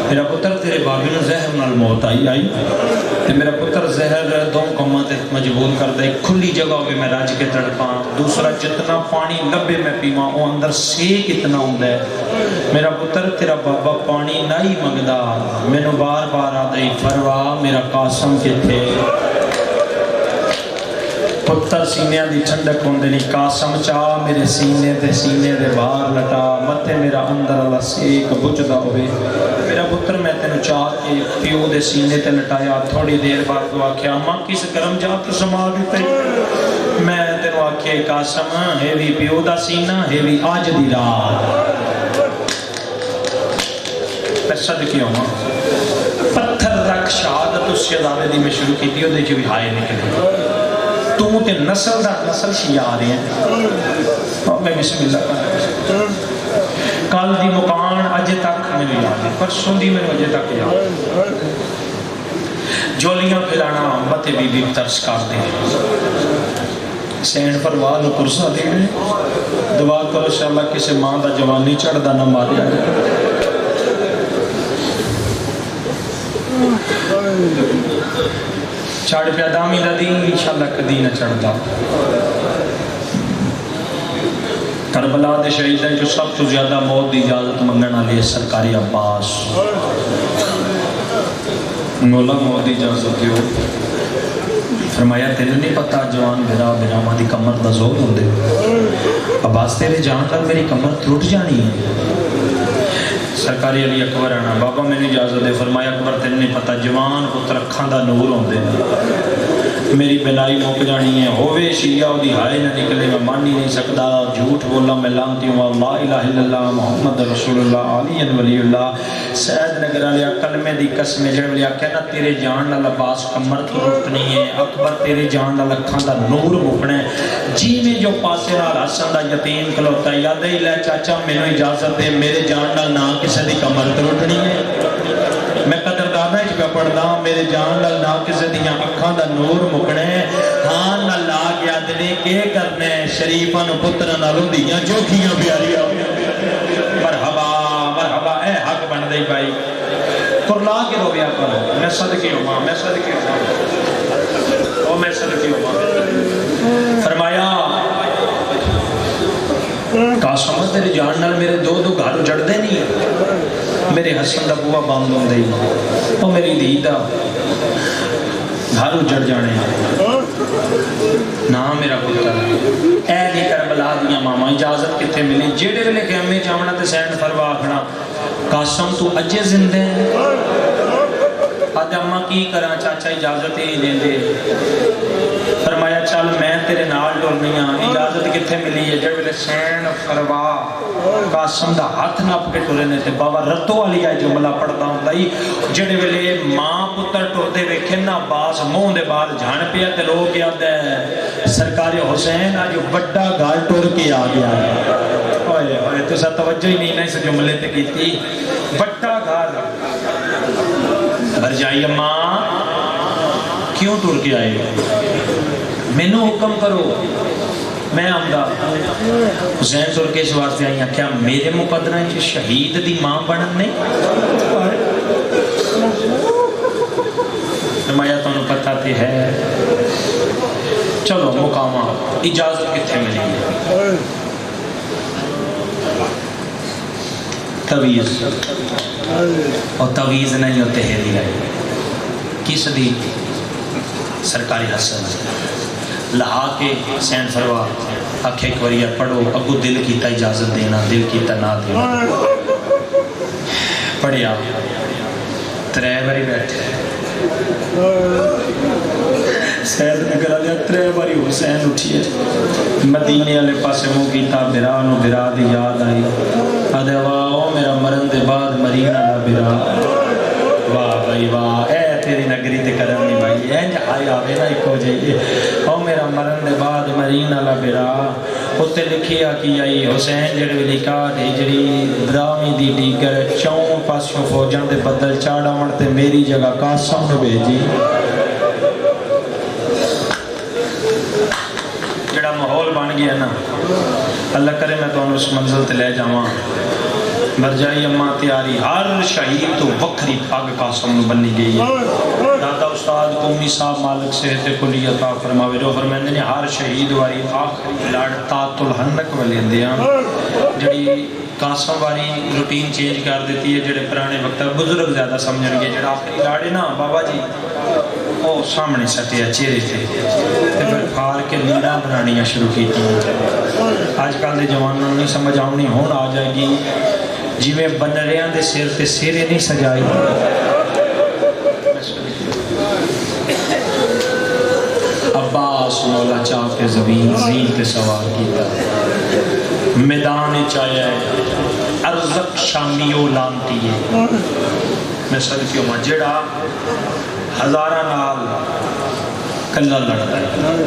A: میرا پتر تیرے بابی نو زہر نال موت آئی تے میرا پتر زہر دو کماں تے مجبور کر دے کھلی جگہ ہوئے میں راج کے تڑپاں دوسرا جتنا پانی لبے میں پیواں وہ اندر سیک اتنا ہوندا ہے میرا پتر تیرا بابا پانی نہیں منگدا مینوں بار بار آدھی فروا میرا قاسم کتھے پتر سینے دی ٹھنڈک ہوندے نہیں قاسم چاہ میرے سینے دے باہر لٹا متے میرا اندر اللہ سیک بجھدا ہوئے میرا پتر میں تینوں چاہ کے پیو دے سینے تے لٹایا تھوڑی دیر بعد تو آکھیا ماں کس گرم جات سما دیتے میں تینوں آکھیا قاسم ہے بھی پیو دا سینہ ہے بھی آج دی رات میں صدقی ہوں پتھر رکھ شہادت اس شہزادے دی میں شروع کی تھی وہ دے جو بھی ہائے نکلے تو تے نسل دا نسل شیعہ آ رہے ہیں میں بسم اللہ کل دی مکان اجے تک میں نے یاد ہے پرسوں دی میں نے اجے تک یاد جولیاں پھیلانا متے بی بی ترس کر دے سینڈ پر والو کرسا دے دعا کرو انشاءاللہ کسی ماں دا جوانی چڑھ دا نہ مارے آئے چاڑ پہ دامی لدی انشاءاللہ کدی نہ چڑھ دا کربلا دے شہید ہیں جو سب تو زیادہ موت دی اجازت منگنا لئے سرکاری عباس مولا موت دی اجازت دیو فرمایا تیرے نہیں پتا جوان بھرا ماں دی کمر دا زور ہوں دے عباس تیرے جہاں تک میری کمر ٹوٹ جانی ہے سرکاری علی اکبر آنا بابا میں نے اجازت دے فرمایا اکبر تیرے نہیں پتا جوان پتر اکھاں دا نور ہوں دے میری بنائی موک جانی ہے ہووے شیعہ دی ہائے نہ نکلے میں مان ہی نہیں سکتا جھوٹ بولا میں لانتی ہوں لا الہ الا اللہ محمد رسول اللہ علی ولی اللہ سید نگر علیہ کلمے دی قسم جڑ ولی آکھیا نا تیرے جان نال عباس کمر تو رٹنی ہے اکبر تیرے جان نال اکھاں دا نور مکنا ہے جی میں جو پاسے نال حسن دا یتیم کھلوتا یاد ہی لے چاچا مینوں اجازت دے میرے جان نال نہ کسے دی کمر تو رٹنی ہے میں قدردانہ اچ پہ پڑھدا میرے جان نال نہ کسے دیاں اکھاں دا نور مکنے ہاں نہ لاگ یاد نے کے کرنے شریفاں نو پتراں نال ہوندیاں چوکھیاں پیاریاں مرحبا مرحبا اے حق بن دئی بھائی کرلا کے رویا کرو میں صدقے ہوں میں صدقے ہوں او میں صدقے ہوں فرمایا قاسم تیرے جان نال میرے دو گھر اجڑ دے نہیں میرے حسن دا بوا باندھ ہوں دے او میری دھی دا گھر اجڑ جانے نا میرا پتر اے دی کربلا دیا ماما اجازت کتے ملی جیڑے ویلے خیمے جامنا تے سینڈ فروا آکھنا قاسم تو اجے زندے ہیں آج اماں کی کرا چاچا اجازت ہی دیں دے فرمایا چل میں تیرے نال ڈولنی ہاں اجازت کتے ملی ہے جب سین فروا قاسم دا ہاتھ ناپ کے ٹولے نے تے بابا رتو والی آئی جملہ پڑھتا ہوں دائی جڑے ویلے ماں پتر ٹور دے ویکھن نا باس مون دے بعد جھان پیا تے لوگ یاد ہے سرکاری حسین آج بڑا گال ٹور کے آ گیا اوئے تو سا توجہ ہی نہیں اس جملے تے کی تھی بڑا گال بھر جائی اماں کیوں ٹور کے آئے میں نو حکم کرو میں آمدہ حسین ٹور کے اس واسطے آئی کیا میرے مقدرہ ہیں شہید دی ماں بڑھن نہیں نمایا تو انہوں پتہ تھی ہے چلو مقامہ اجازت کتھے ملی تویز اور تویز نہیں ہوتے ہیں دیا کس دی سرکاری حسن لہا کے سین فروا آنکھیں ایک وریہ پڑھو اگو دل کیتا اجازت دینا دل کیتا نہ دینا پڑھیا ترے باری بیٹھے سید نگر آلیا ترے باری حسین اٹھیے مدینے والے پاسے منہ کیتا برانو برا دی یاد آئی آدھے واہ میرا مرن دے بعد مرینہ دا برا واہ بھائی واہ اے تیری نگری تے کرم نہیں بھائی اے جہائی آوے نا ایک ہو جائیے او میرا مرن دے بعد مرینہ دا برا ہوتے لکھیا کی آئی حسین جڑے بھی لکھا ہجری برامی دی ڈیگر چون پاسوں فوجان دے بدل چاڑا مرتے میری جگہ قاسم نے بھیجی اللہ کرے میں تو اس منزل تے لے جاواں مرجائی اماں تیاری ہر شہید تو وکری پگ قاسم نو بنی گئی ہے دادا استاد قومی صاحب مالک صحت کلی عطا فرماوے جو فرمائندے نے ہر شہید واری آخری لڑ تات الحنک والے دیاں جڑی قاسم واری روٹین چینج کر دیتی ہے جڑے پرانے وقت بزرگ زیادہ سمجھن گے جڑا آخری لاڑے نا بابا جی وہ سامنے سٹیا چہرے سے پھر پھار کے لیڑا بنانیاں شروع کی آج کل دے جوانوں نہیں سمجھ آؤنی ہون آ جائے گی جی میں بنریاں دے سیر تے سیرے نہیں سجائی عباس مولا چاہ کے زمین زین تے سوار کیتا میدان چاہے ارزق شامیو لانتی ہے میں صدقیوں ماں جڑا ہزارہ نال کلہ لڑتا ہے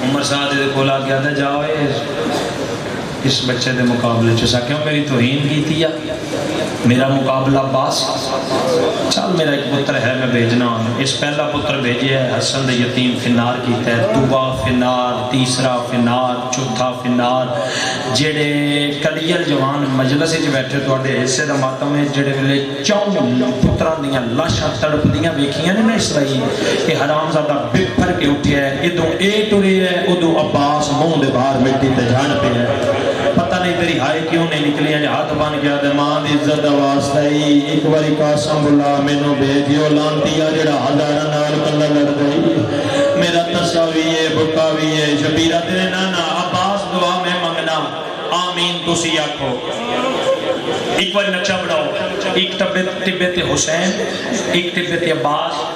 A: عمر صاحب دے کھولا گیا تھا جاؤ اس بچے دے مقابلے چسا کیوں میری توہین کی تھی میرا مقابلہ باس چل میرا ایک پتر ہے میں بھیجنا اس پہلا پتر بھیجے ہے حسن دے یتیم فنار کیتا ہے دوبا فنار تیسرا فنار چوتھا فنار جڑے کلیل جوان مجلس وچ بیٹھے تواڈے حصے دا ماتم ہے جڑے ویلے چون پتراں دیاں لاشاں تڑپدیاں ویکھیاں نے اسرائیل کہ حرام زادہ بپھر کے اٹھیا ہے ادوں اے ٹرے ہے ادوں عباس منہ دے باہر مٹی تے جان پہ ہے پتہ نہیں تیری ہائے کیوں نہیں نکلی ہے ہاتھ بن گیا دے ماں دی عزت دا واسطہ ہی ایک باری قاسم اللہ مینوں بھیجیو لانتی آ جڑا ہزاراں نال کلا لڑ گئی میرا تساوی ہے بکاوی ہے شبیرہ تیرے نانا عباس دعا میں منگنا آمین تسی آکھو ایک بار نقشہ بڑھاؤ ایک طبیت حسین ایک طبیت عباس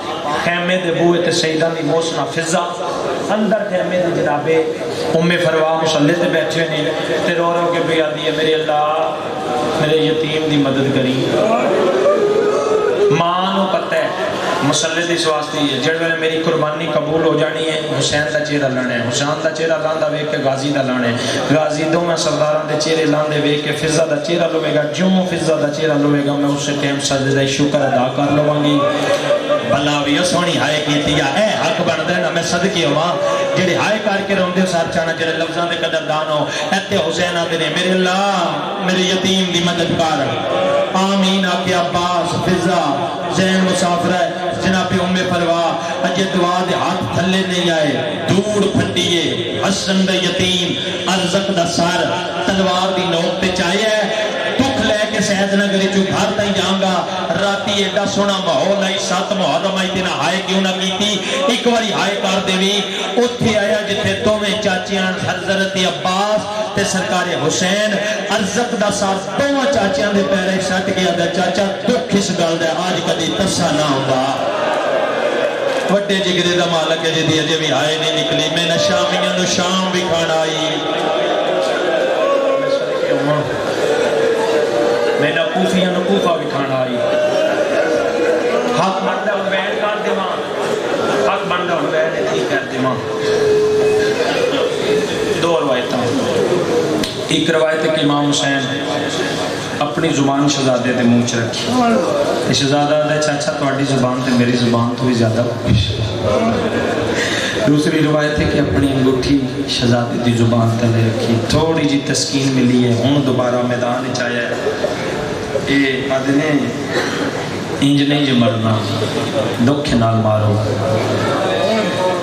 A: خیمے دے بوئے تے سیدہ دی موسنہ فضا اندر خیمے دے جنابے ام فروا مسلح تے بیٹھے نے تے رو رو کے بھی آدھی ہے میرے اللہ میرے یتیم دی مدد کری ماں نو پتہ ہے مسلح دی سواستی ہے جڑ میں میری قربانی قبول ہو جانی ہے حسین دا چہرہ لانے ہے حسین دا چہرہ لاندہ ویک کے غازی دا لانے غازی دو میں سرداران دے چہرے لاندے ویک کے فضا دا چہرہ لوے گا جو فضا دا چہرہ لوے گا میں اس سے ٹیم سجدہ شکر ادا کر لوں گی بھلا بھی سونی ہائے کیتی ہے اے حق بن دے نا میں صدقے ہوا جڑے ہائے کر کے روندے سار چانا جڑے لفظاں دے قدردان ہو ایتے حسین آتے نے میرے اللہ میرے یتیم دی مدد کر آمین آکے عباس فضا زین مسافر ہے جناب ام فروا اجے دعا دے ہاتھ تھلے نہیں آئے دور پھٹیے حسن دا یتیم ارزق دا سار تلوار دی نوک تے چاہیے دکھ لے کے سید نگری جو گھر تھی جاؤں گا راتی ایڈا سونا ماحول آئی سات محرم آئی تینا ہائے کیوں نہ کی تھی ایک باری ہائے کر دے بھی اتھے آیا جتھے دوویں چاچیاں حضرت عباس تے سرکار حسین ارزق دا ساتھ دوواں چاچیاں دے پیرے سٹ گیا دا چاچا دکھ اس گل دے آج کدی ترسا نہ ہوگا وڈے جگرے دا مالک ہے جدی اجے بھی ہائے نہیں نکلی میں نہ شامیاں نو شام بھی کھانا آئی میں نہ کوفیاں نو کوفہ بھی کھانا آئی حق بندہ ہوں بین کر دے ماں حق بندہ ہوں بین اتنی کر دے ماں دو روایتاں ایک روایت ہے کہ امام حسین اپنی زبان شہزادے دے منہ چ رکھی شہزادہ دے چاچا تواڈی زبان تے میری زبان تو بھی زیادہ خوش دوسری روایت ہے کہ اپنی انگوٹھی شہزادے دی زبان تے لے رکھی تھوڑی جی تسکین ملی ہے ہن دوبارہ میدان وچ آیا ہے اے آدھنے انج نہیں جو مرنا دکھ نال مارو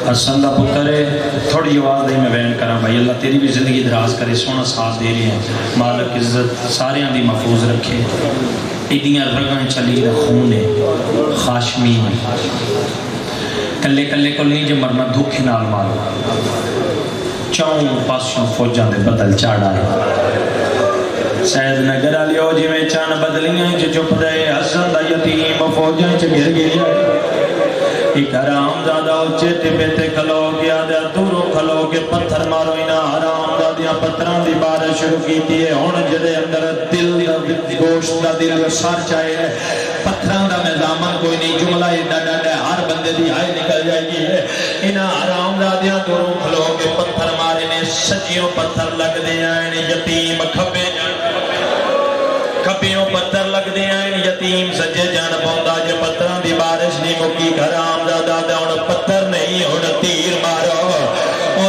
A: حسن دا پتر ہے تھوڑی آواز دے میں بیان کرا بھائی اللہ تیری بھی زندگی دراز کرے سونا ساتھ دے رہے ہیں مالک عزت سارے دی محفوظ رکھے ایڈیاں رگاں چلی دا خون ہے خاشمی کلے کلے کو نہیں جو مرنا دکھ نال مارو چون پاسوں فوجاں دے بدل چاڑا ہے سید نگر علیو جی میں چان بدلیاں جو چپ دے حسن دا یتیم فوجاں چ گر گیا ایک حرام زادہ اچھے ٹپے تے کھلو گیا دیا دوروں کھلو کے پتھر مارو اینا حرام زادیاں پتھران دی بارش شروع کی تھی ہون جدے اندر دل گوشت دا دل سار چاہے پتھران دا میں زامن کوئی نہیں جملہ ایڈا ڈاڈا ہر بندے دی آئے نکل جائے گی ہے اینا حرام زادیاں دوروں کھلو کے پتھر مارے نے سجیوں پتھر لگ دیا ہے یتیم کھپے کھپیوں پتھر لگ دیا ہے یتیم سجے جان پوندا جے پتھران دی بارش نہیں مکی حرام زادہ دے ہن پتھر نہیں ہن تیر مارو او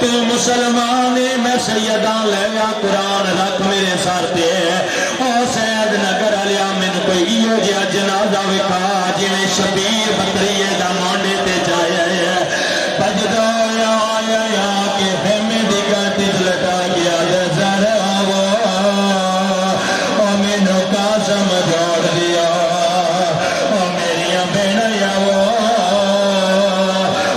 B: تو مسلمان میں سیداں لے یا قرآن رکھ میرے سر تے او سید نگر والیا مینوں کوئی ایو جہا جنازہ وکھا جویں شبیر بکریے دا مانڈے تے جایا ہے بجدا آیا کہ خیمے دی گاٹی لٹا گیا زہر آو او مینوں قاسم جوڑ دیا او میریاں بہناں آو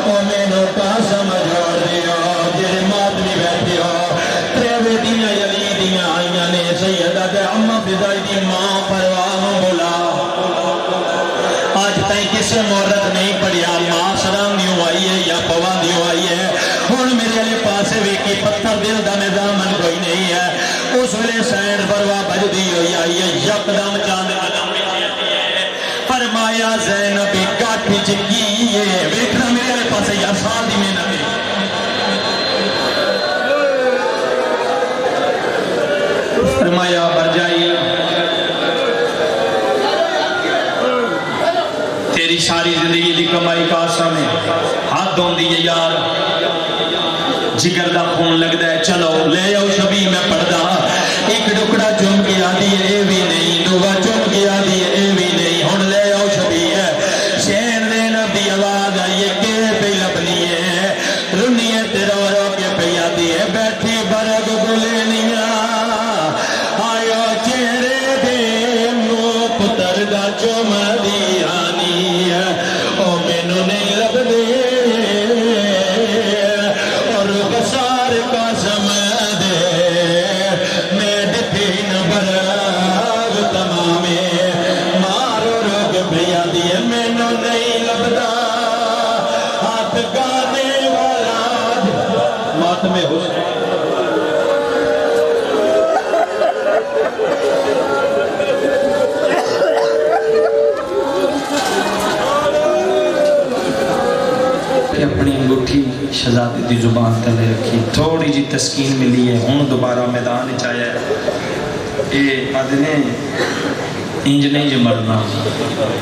B: او مینوں قاسم جوڑ دیا جڑے ماتمی بیٹھے ہو تریوے دیاں یزیدیاں آئیاں نے سیدہ تے اماں فضائی دی ماں پرواہ بولا آج تائیں کسے مورت نہیں پڑیا ماں سرام دیوں آئی ہے یا پوان دیوں آئی ہے ہون میرے علی پاسے ویکی پتھر دل دا نظامن کوئی نہیں ہے اس ویلے سینڈ پرواہ بج دی ہوئی آئی ہے یک دم چاند قدم فرمایا زینب گاٹھی چکی ہے ویکھنا میرے علی پاسے یا سال دی میں نبی فرمایا بر جائی تیری ساری زندگی دی کمائی قاسم ہے ہاتھ دون دی یار جگر دا خون لگ دے چلو لے آؤ شبی میں پڑھدا ایک ڈکڑا چوم کی آدھی اے بھی نہیں دوبا چوم کی آدھی اے بھی نہیں ہن لے آؤ شبی ہے شین دے نبی آواز آئیے کہ پہ لبنی ہے رنی ہے تیرا رو کے پہ آدھی ہے بیٹھی برگ گلینیاں آیا چہرے دے نو پتر دا چوم دی آنی ہے او مینو نہیں لگ دے اور بسار کا سمد میں دفین براغ تمامے مارو روگ بھیا دیے مینو نہیں لبدا ہاتھ گانے والا ماتم حسن اپنی انگوٹھی شہزادی دی زبان تلے رکھی تھوڑی جی تسکین ملی ہے ہون دوبارہ میدان چاہیا ہے اے آدھنے انج نہیں جو مرنا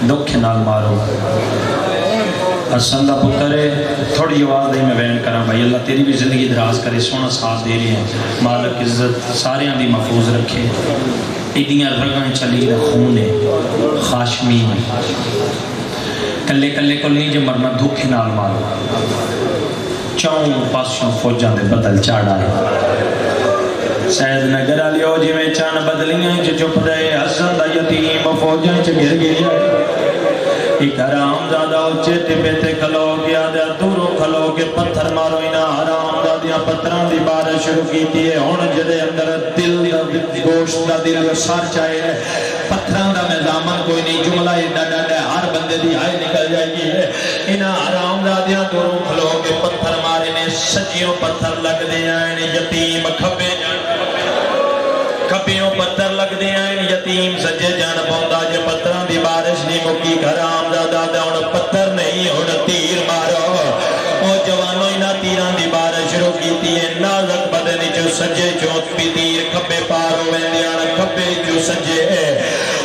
B: دکھ نال مارو حسن دا پتر ہے تھوڑی آواز دے میں بیان کرا بھائی اللہ تیری بھی زندگی دراز کرے سونا ساتھ دے رہے ہیں مالک عزت سارے آن دی محفوظ رکھے ایدیاں رگاں چلی دا خون ہے خاشمی کلے کلے کو نہیں جو مرنا دھوکے نال مارو چاؤں پاسوں فوجاں دے بدل چاڑا ہے سید نگر آلیو جی میں چان بدلیاں جو چپ دے حسن دا یتیم فوجاں چ گر گیا ایک حرام زادہ اچھے ٹپے تے کھلو گیا دیا دوروں کھلو کے پتھر مارو اینا حرام زادیاں پتھران دی بارش شروع کی تھی ہون جدے اندر دل دا گوشت دا دل سار چاہے ہے پتھران دا میزامن کوئی نہیں جملہ ایڈا ڈاڈا ہر بندے دی آئے نکل جائے گی ہے اینا حرام زادیاں دوروں کھلو کے پتھر مارے نے سجیوں پتھر لگ دیا ہے یتیم کھپے کھپیوں پتھر لگ دیا ہے یتیم سجے جان پوندا جے پتھران دی بارش نہیں مکی حرام زادہ داؤن پتھر نہیں ہوڑ تیر مارو او جوانوں اینا تیران دی بارش شروع کی تھی ہے نازک بدنی جو سجے چوت پی تیر کھپے پارو ویندیان کھپے جو سجے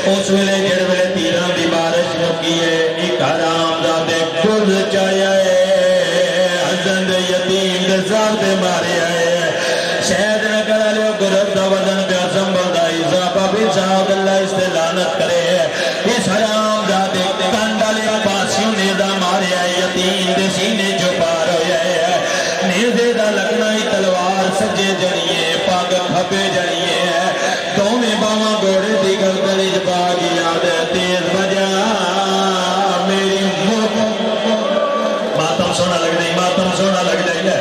B: اس ویلے جڑ ویلے تیران دی بارش مکی ہے ایک حرام زادے گل چایا ہے حسن یتیم دے زار دے مارے آئے شہد نگر علیہ گرد دا وزن پہ سنبھل دا عزابہ بھی صاحب اللہ اس سے لعنت کرے اس حرام زادے کانڈالے پاسیوں نیزہ مارے آئے یتیم دے سینے جو پار ہوئے نیزے دا لگنا ہی تلوار سجے جڑیے پاک کھپے جڑیے دو میں باواں گوڑے دی گردن اجباغ یاد تیز بجا میری ماتم سونا لگ رہی ماتم سونا لگ رہی ہے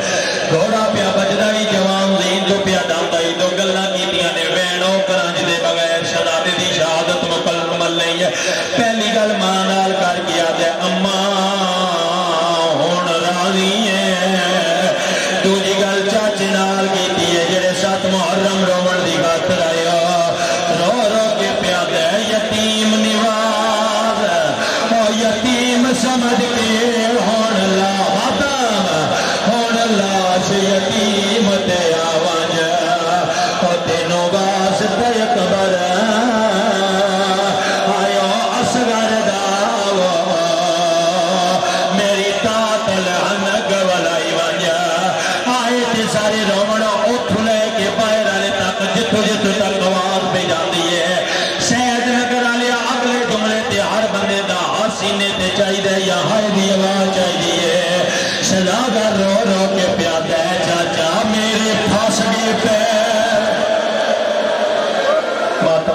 B: گھوڑا پیا بجدائی جوان زین جو پیا دامدائی دو گلہ کیتیاں نے وینوں کرانج دے بغیر شہزادے دی شہادت مکمل نہیں ہے پہلی گل مانال کر کیا دے اماں ہون راضی ہے دوجی گل چاچے نال کیتی ہے جڑے سات محرم رو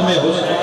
B: خاتمے حسین